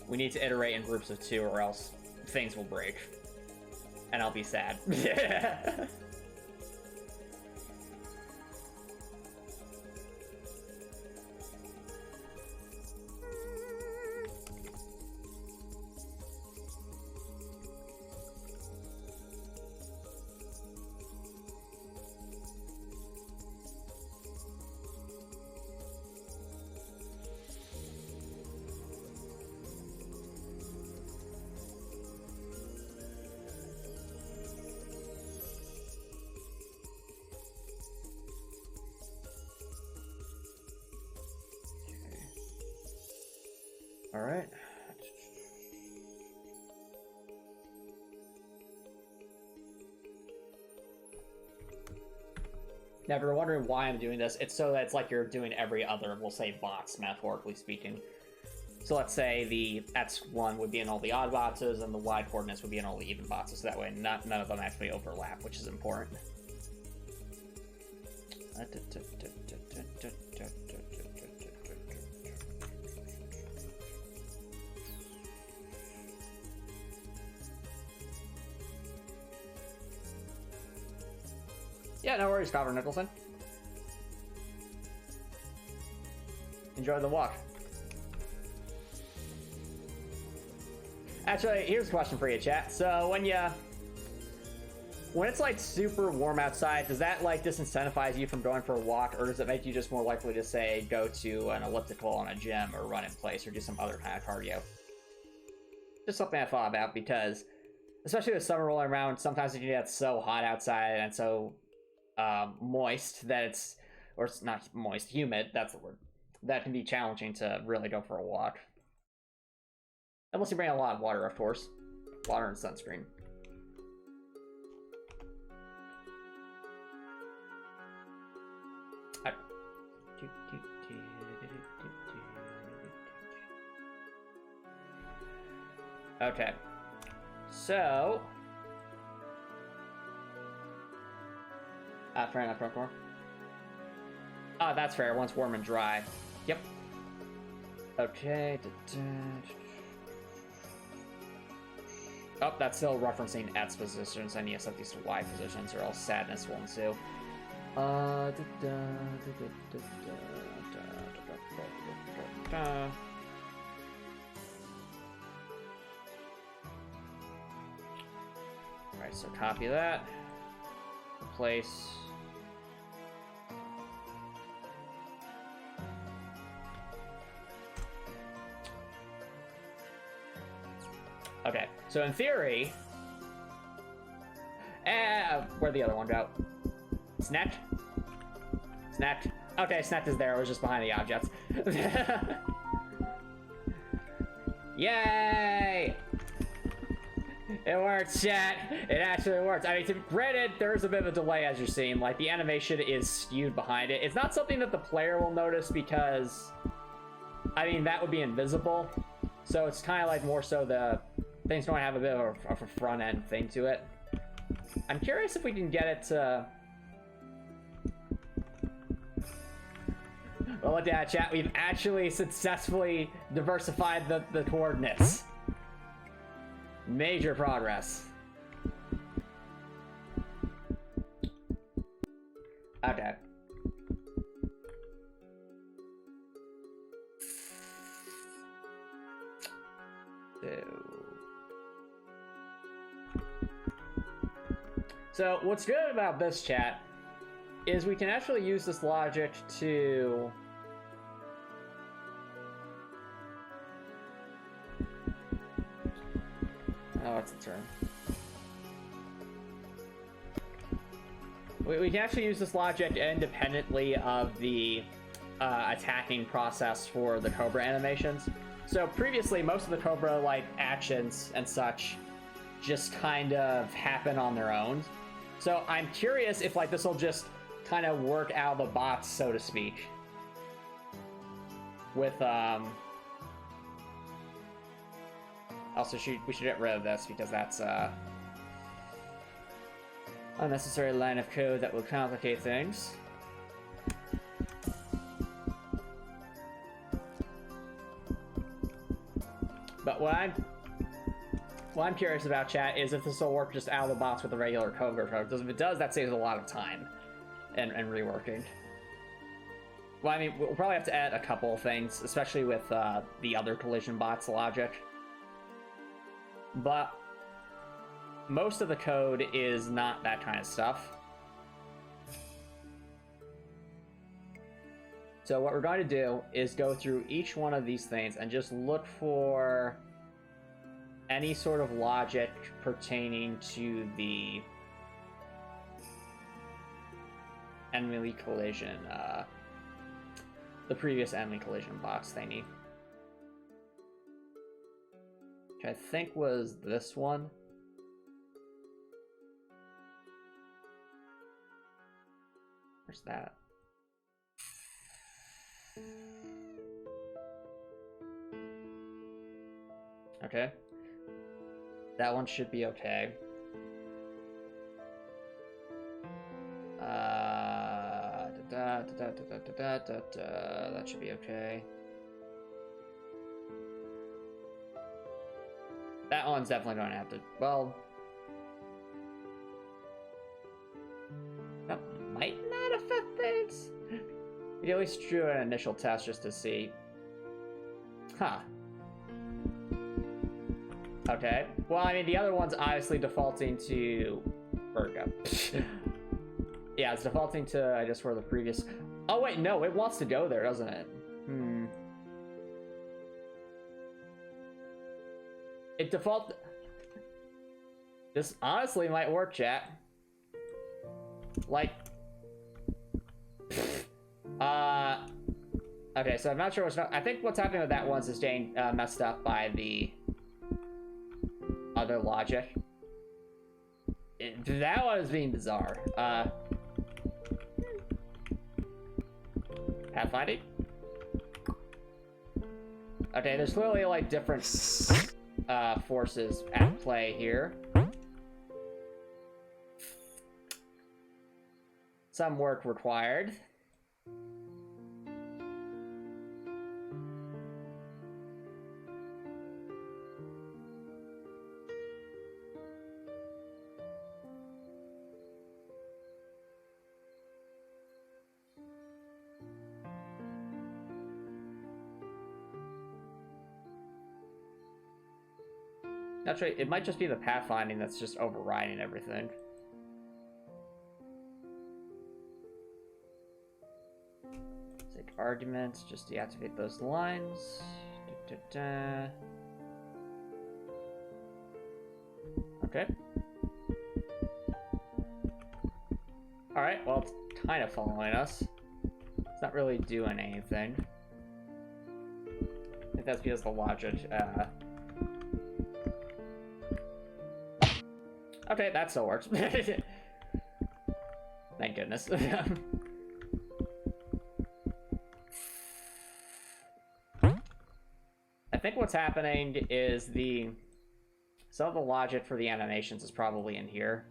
We need to iterate in groups of 2 or else things will break. And I'll be sad. All right. Now, if you're wondering why I'm doing this, it's so that it's like you're doing every other, we'll say, box, metaphorically speaking. So let's say the x1 would be in all the odd boxes, and the y coordinates would be in all the even boxes. So that way, none of them actually overlap, which is important. Yeah, no worries, Copper Nicholson. Enjoy the walk. Actually, here's a question for you, chat. So when it's like super warm outside, does that like disincentivize you from going for a walk, or does it make you just more likely to say go to an elliptical on a gym or run in place or do some other kind of cardio? Just something I thought about, because especially with summer rolling around, sometimes it can get so hot outside and so moist that it's, or it's not moist, humid, that's the word, that can be challenging to really go for a walk. Unless you bring a lot of water, of course. Water and sunscreen. Okay. So... fair enough, front door. Ah, that's fair. Once warm and dry. Yep. Okay. Oh, that's still referencing X positions. I need to set these to Y positions, or else sadness will ensue. Alright, so copy that. Replace. Okay, so in theory... where'd the other one go? Snapped? Snapped. Okay, snapped is there, it was just behind the objects. Yay! It works, chat! It actually works. I mean, granted, there's a bit of a delay, as you're seeing. Like, the animation is skewed behind it. It's not something that the player will notice because... I mean, that would be invisible. So it's kind of like more so the... Things don't have a bit of a front-end thing to it. I'm curious if we can get it to... Well, look at that, chat. We've actually successfully diversified the coordinates. Major progress. Okay. So, what's good about this, chat, is we can actually use this logic to... Oh, what's the term? We can actually use this logic independently of the attacking process for the Cobra animations. So previously, most of the Cobra like actions and such just kind of happen on their own. So I'm curious if like this will just kind of work out of the box, so to speak. With also, we should get rid of this because that's unnecessary line of code that will complicate things. But what I'm curious about, chat, is if this will work just out of the box with the regular Cobra code. Because if it does, that saves a lot of time and reworking. Well, I mean, we'll probably have to add a couple of things, especially with the other collision bots logic. But most of the code is not that kind of stuff. So what we're going to do is go through each one of these things and just look for any sort of logic pertaining to the enemy collision, the previous enemy collision box thingy. Which I think was this one. Where's that? Okay. That one should be okay. That should be okay. That one's definitely going to have to... Well... That might not affect things. We can at least do an initial test just to see. Huh. Okay. Well, I mean, the other one's obviously defaulting to... Where'd it go? Yeah, it's defaulting to, I guess, where the previous... Oh, wait, no, it wants to go there, doesn't it? It default... This honestly might work, chat. Like... Okay, so I'm not sure what's... I think what's happening with that one's is getting messed up by the other logic. That one is being bizarre. Pathfinding? Okay, there's clearly like different forces at play here. Some work required. That's right, it might just be the pathfinding that's just overriding everything. Take arguments, just deactivate those lines. Okay. Alright, well, it's kind of following us. It's not really doing anything. I think that's because the logic, Okay, that still works. Thank goodness. I think what's happening is some of the logic for the animations is probably in here.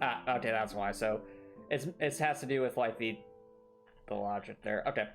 Ah, okay, that's why. So it has to do with like the logic there. Okay.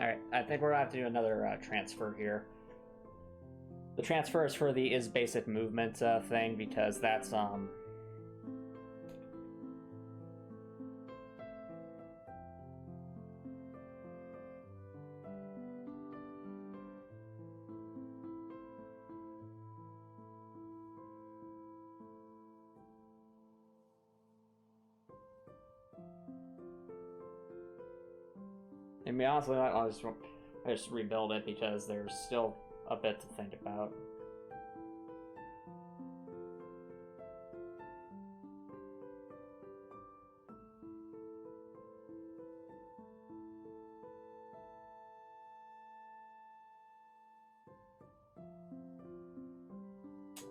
Alright, I think we're gonna have to do another transfer here. The transfer is for the is basic movement thing, because that's and to be honest with you, I'll just rebuild it because there's still a bit to think about.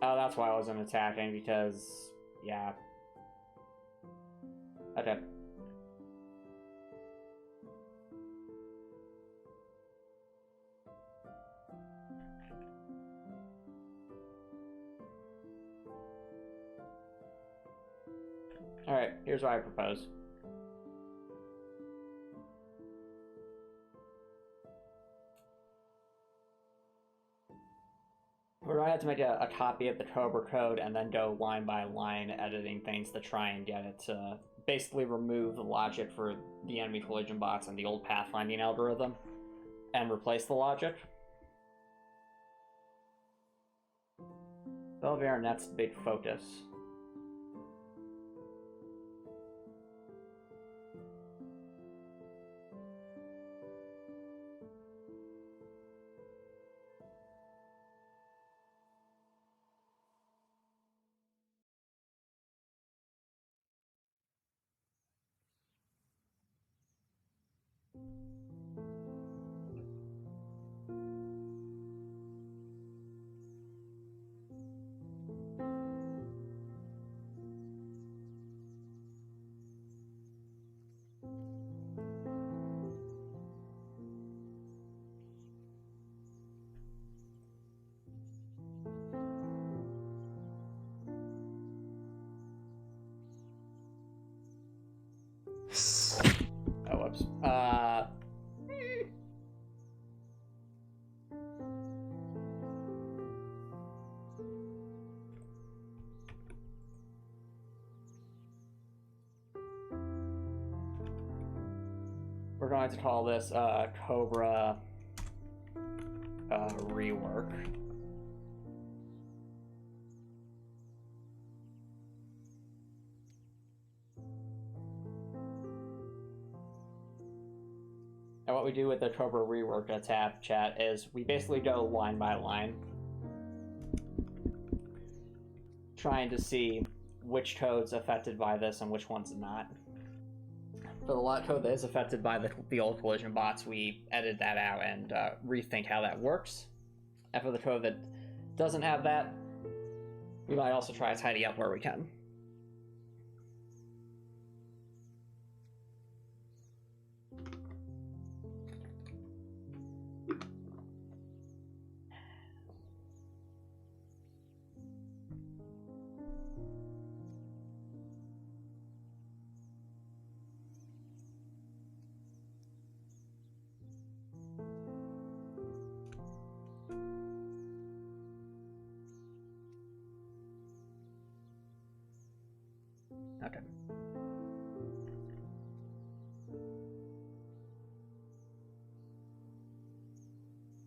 Oh, that's why I wasn't attacking, because, yeah. Okay. Alright, here's what I propose. We're going to have to make a copy of the Cobra code and then go line by line editing things to try and get it to basically remove the logic for the enemy collision box and the old pathfinding algorithm and replace the logic. That'll be our next big focus. Oh, whoops. We're going to call this Cobra rework. And what we do with the Cobra rework tab chat is we basically go line by line, trying to see which code's affected by this and which one's not. For the lot code that is affected by the old collision bots, we edit that out and rethink how that works. And for the code that doesn't have that, we might also try to tidy up where we can. Okay.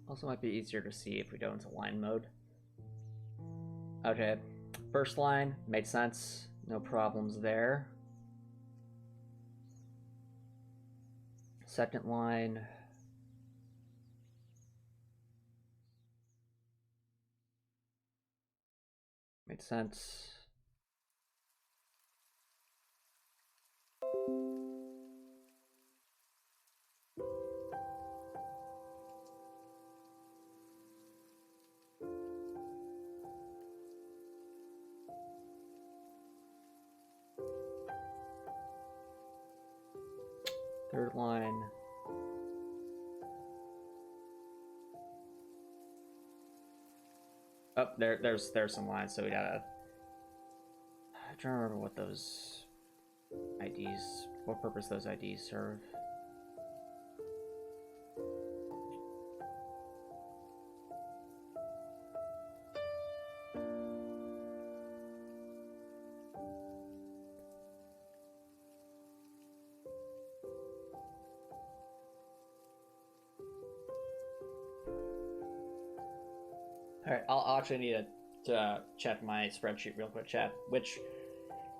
Also might be easier to see if we go into line mode. Okay, first line, makes sense. No problems there. Second line. Makes sense. Third line. Oh, there's some lines, so we gotta. I don't remember what those IDs, what purpose those IDs serve. Alright, I'll actually need to check my spreadsheet real quick, chat, which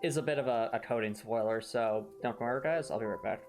is a bit of a coding spoiler, so don't come over, guys. I'll be right back.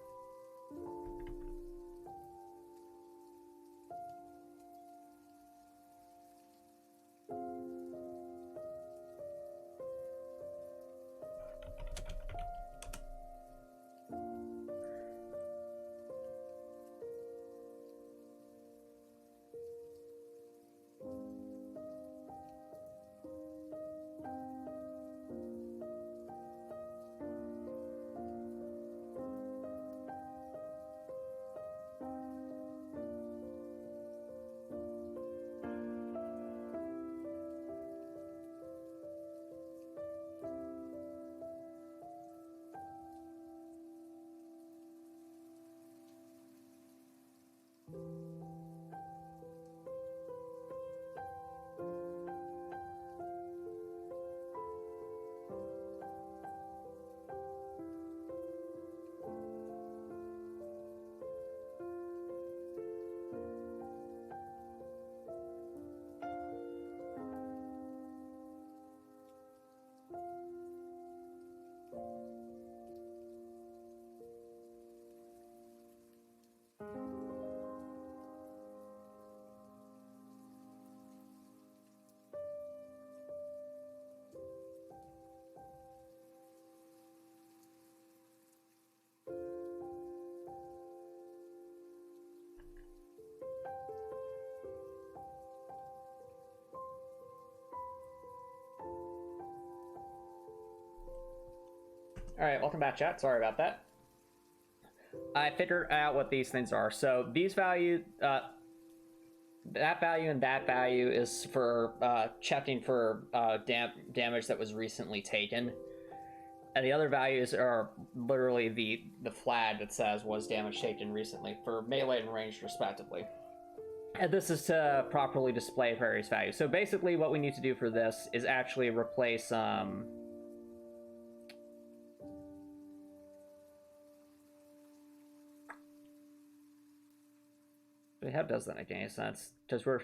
Alright, welcome back, chat. Sorry about that. I figured out what these things are. So these value, that value and that value is for checking for damage that was recently taken. And the other values are literally the flag that says was damage taken recently for melee and ranged respectively. And this is to properly display various values. So basically what we need to do for this is actually replace How does that make any sense? Because we're...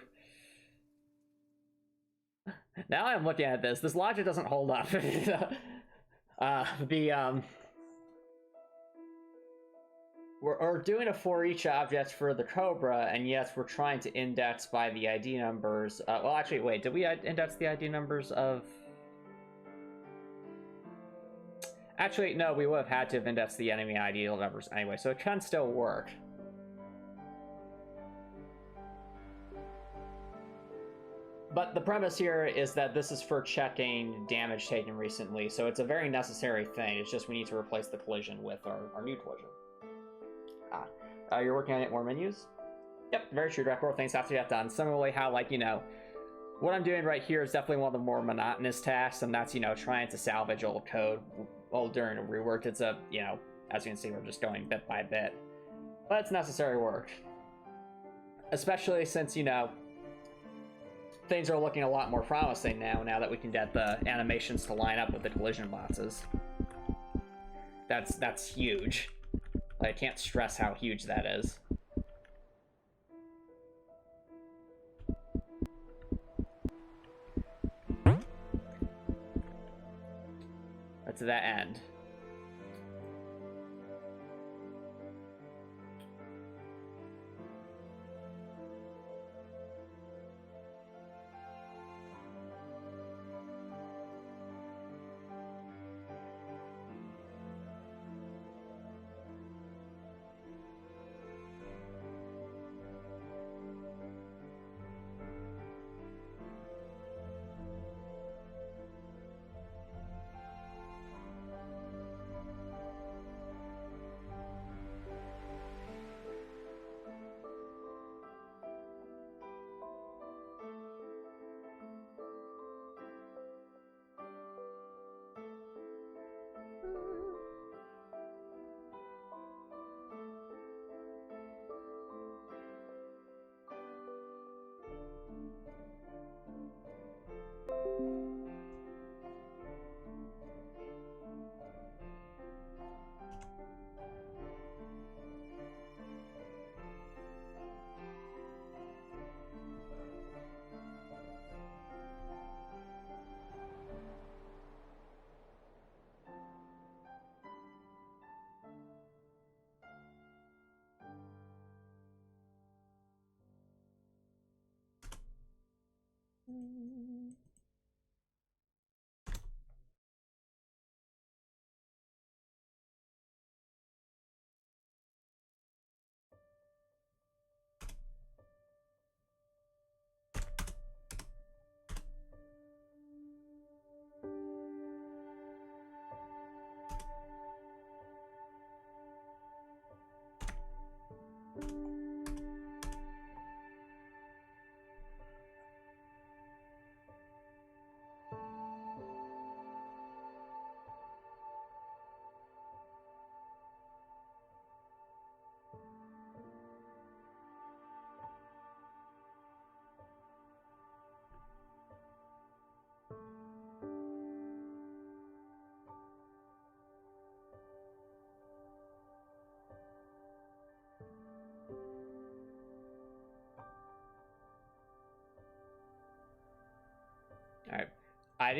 Now I'm looking at this. This logic doesn't hold up. We're doing a for each object for the Cobra, and yes, we're trying to index by the ID numbers. Well, actually, wait, did we index the ID numbers of... Actually, no, we would have had to have indexed the enemy ID numbers anyway, so it can still work. But the premise here is that this is for checking damage taken recently, so it's a very necessary thing. It's just we need to replace the collision with our new collision. You're working on it more menus? Yep, very true. Direct things have to get done. Similarly, how, like, you know, what I'm doing right here is definitely one of the more monotonous tasks, and that's, you know, trying to salvage old code while during a rework. It's a, you know, as you can see, we're just going bit by bit. But it's necessary work. Especially since, you know, things are looking a lot more promising now that we can get the animations to line up with the collision boxes. That's huge. I can't stress how huge that is. To that end. Alright. I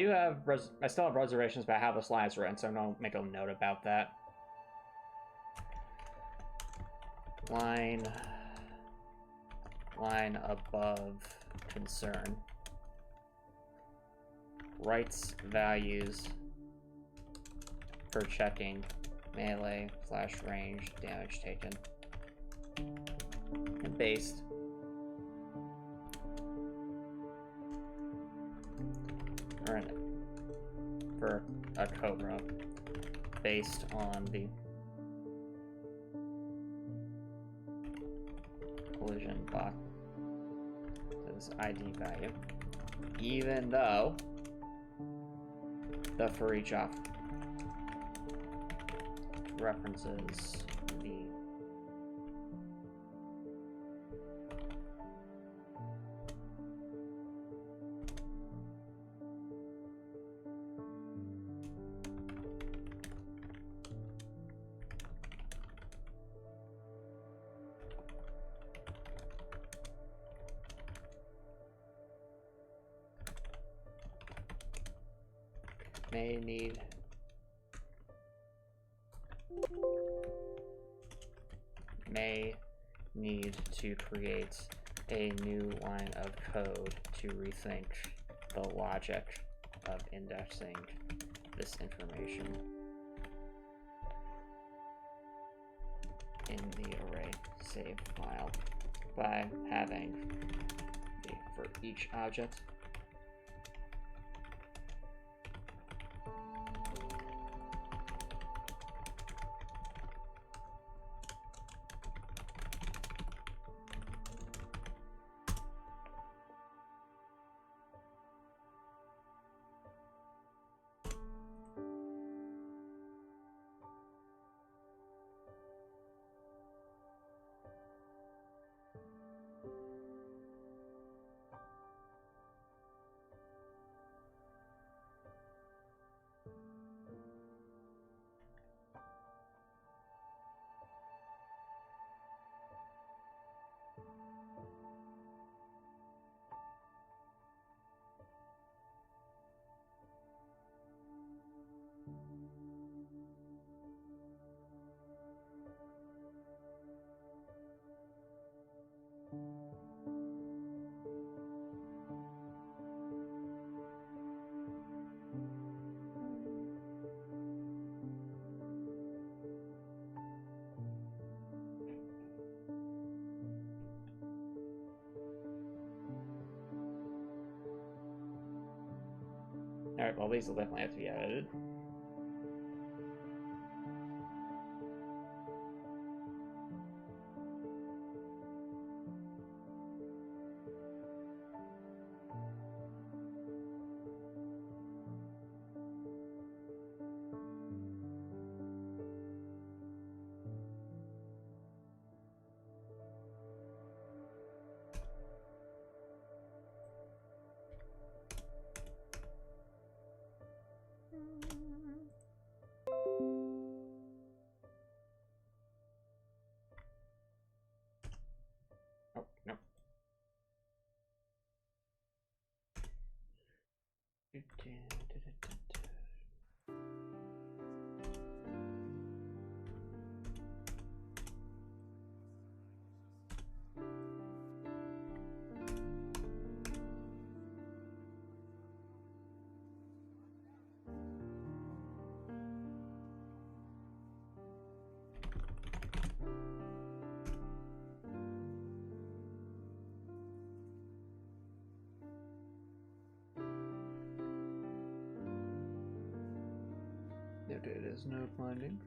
still have reservations about how this line is written, so I'm going to make a note about that. Line above concern. Writes values for checking melee / range damage taken. And based. For a Cobra based on the collision box this ID value, even though the for each off references the may need to create a new line of code to rethink the logic of indexing this information in the array save file by having for each object Alright, well, these will definitely have to be edited. Oh, no. No data is no finding.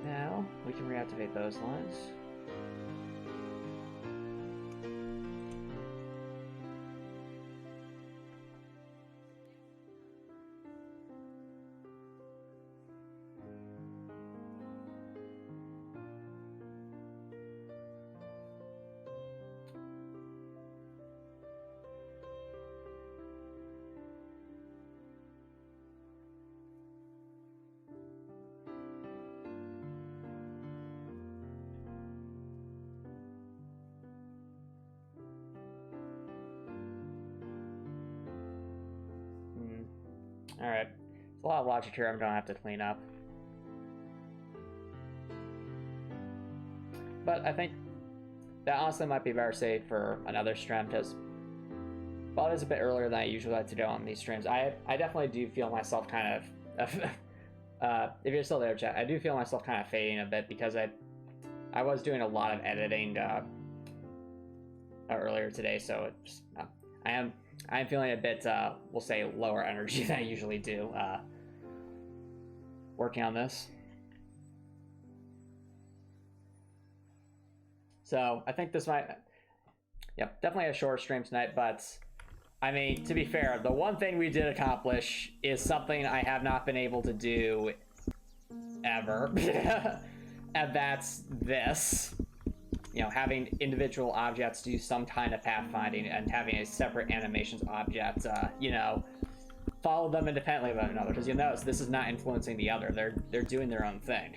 Now we can reactivate those lines. Alright. There's a lot of logic here I'm gonna have to clean up. But I think that honestly might be better saved for another stream, because while it is a bit earlier than I usually like to do on these streams, I definitely do feel myself kind of if you're still there, chat, I do feel myself kind of fading a bit, because I was doing a lot of editing earlier today, so it's, I am feeling a bit we'll say lower energy than I usually do working on this. So I think this might, yep, definitely a short stream tonight, but I mean, to be fair, the one thing we did accomplish is something I have not been able to do ever, and that's this. You know, having individual objects do some kind of pathfinding and having a separate animations object, you know, follow them independently of one another, because you'll notice this is not influencing the other. They're doing their own thing.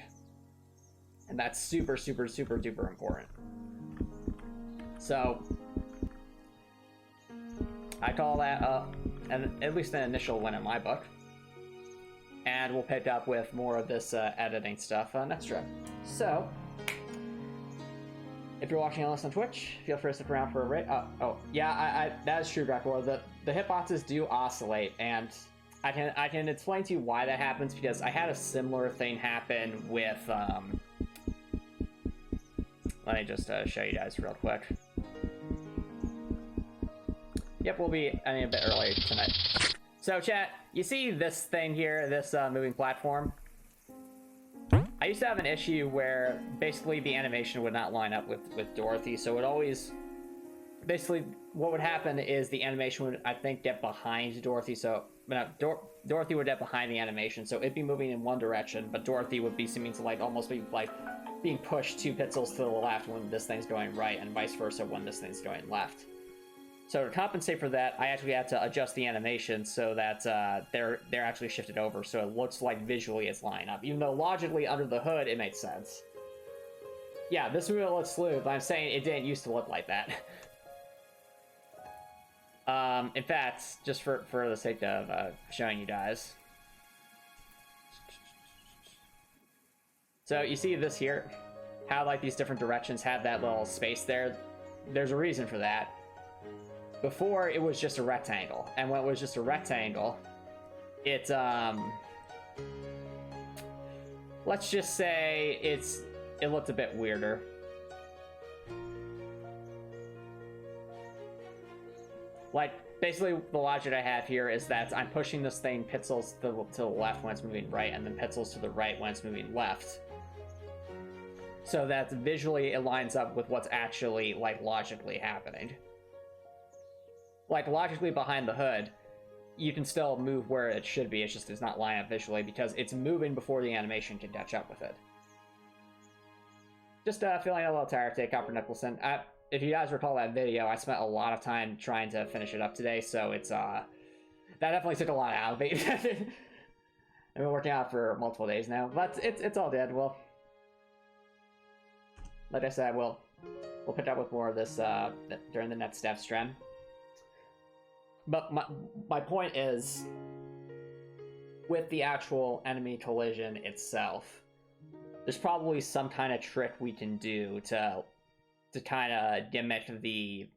And that's super, super, super duper important. So I call that at least an initial win in my book. And we'll pick up with more of this editing stuff next trip. So, if you're watching us on Twitch, feel free to stick around for a rate. Oh, yeah, that is true, Drakor. The hitboxes do oscillate, and I can explain to you why that happens, because I had a similar thing happen with let me just show you guys real quick. Yep, we'll be ending a bit early tonight. So, chat, you see this thing here, this moving platform? I used to have an issue where basically the animation would not line up with Dorothy, so it always... Basically, what would happen is the animation would, I think, get behind Dorothy, so... No, Dorothy would get behind the animation, so it'd be moving in one direction, but Dorothy would be seeming to, like, almost be, like, being pushed 2 pixels to the left when this thing's going right, and vice versa when this thing's going left. So to compensate for that, I actually had to adjust the animation so that they're actually shifted over, so it looks like visually it's lining up. Even though logically under the hood it makes sense. Yeah, this movie looks smooth, but I'm saying it didn't used to look like that. In fact, just for the sake of showing you guys. So you see this here, how like these different directions have that little space there. There's a reason for that. Before, it was just a rectangle, and when it was just a rectangle, it, let's just say it looked a bit weirder. Like, basically, the logic I have here is that I'm pushing this thing pixels to the left when it's moving right, and then pixels to the right when it's moving left. So that visually it lines up with what's actually, like, logically happening. Like, logically behind the hood, you can still move where it should be, it's just it's not lining up visually because it's moving before the animation can catch up with it. Just feeling a little tired today, Copper Nicholson. If you guys recall that video, I spent a lot of time trying to finish it up today, so it's, that definitely took a lot out of me. I've been working on it for multiple days now, but it's all dead. Well, like I said, we'll pick up with more of this during the next dev stream. But my point is, with the actual enemy collision itself, there's probably some kind of trick we can do to kind of gimmick the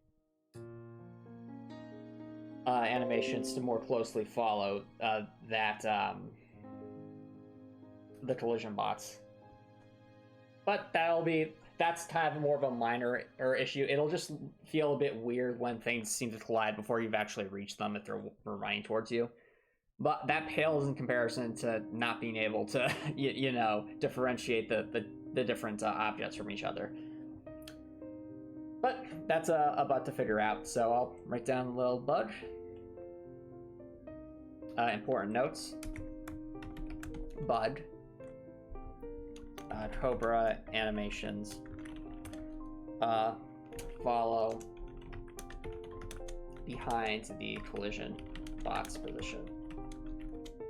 animations to more closely follow the collision bots. But that's kind of more of a minor issue. It'll just feel a bit weird when things seem to collide before you've actually reached them if they're running towards you. But that pales in comparison to not being able to, you know, differentiate the different objects from each other. But that's a bug to figure out, so I'll write down a little bug. Important notes. Bug. Cobra animations. Follow behind the collision box position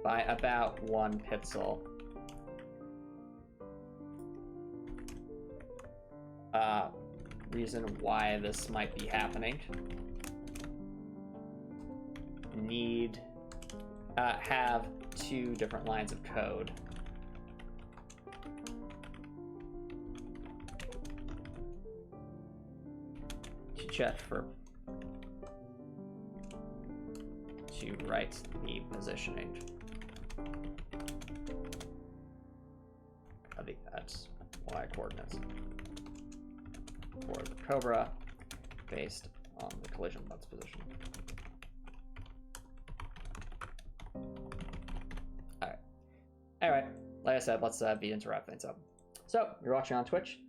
by about 1 pixel. Reason why this might be happening. Need have two different lines of code. To check for to write the positioning of the y coordinates for the Cobra based on the collision butt's position. Alright. Anyway, like I said, let's begin to wrap things up. So, you're watching on Twitch.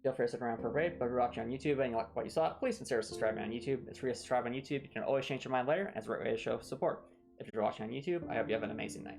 Feel free to stick around for a break, but if you're watching on YouTube and you like what you saw, please consider subscribing on YouTube. It's free to subscribe on YouTube. You can always change your mind later, and it's a great way to show support. If you're watching on YouTube, I hope you have an amazing night.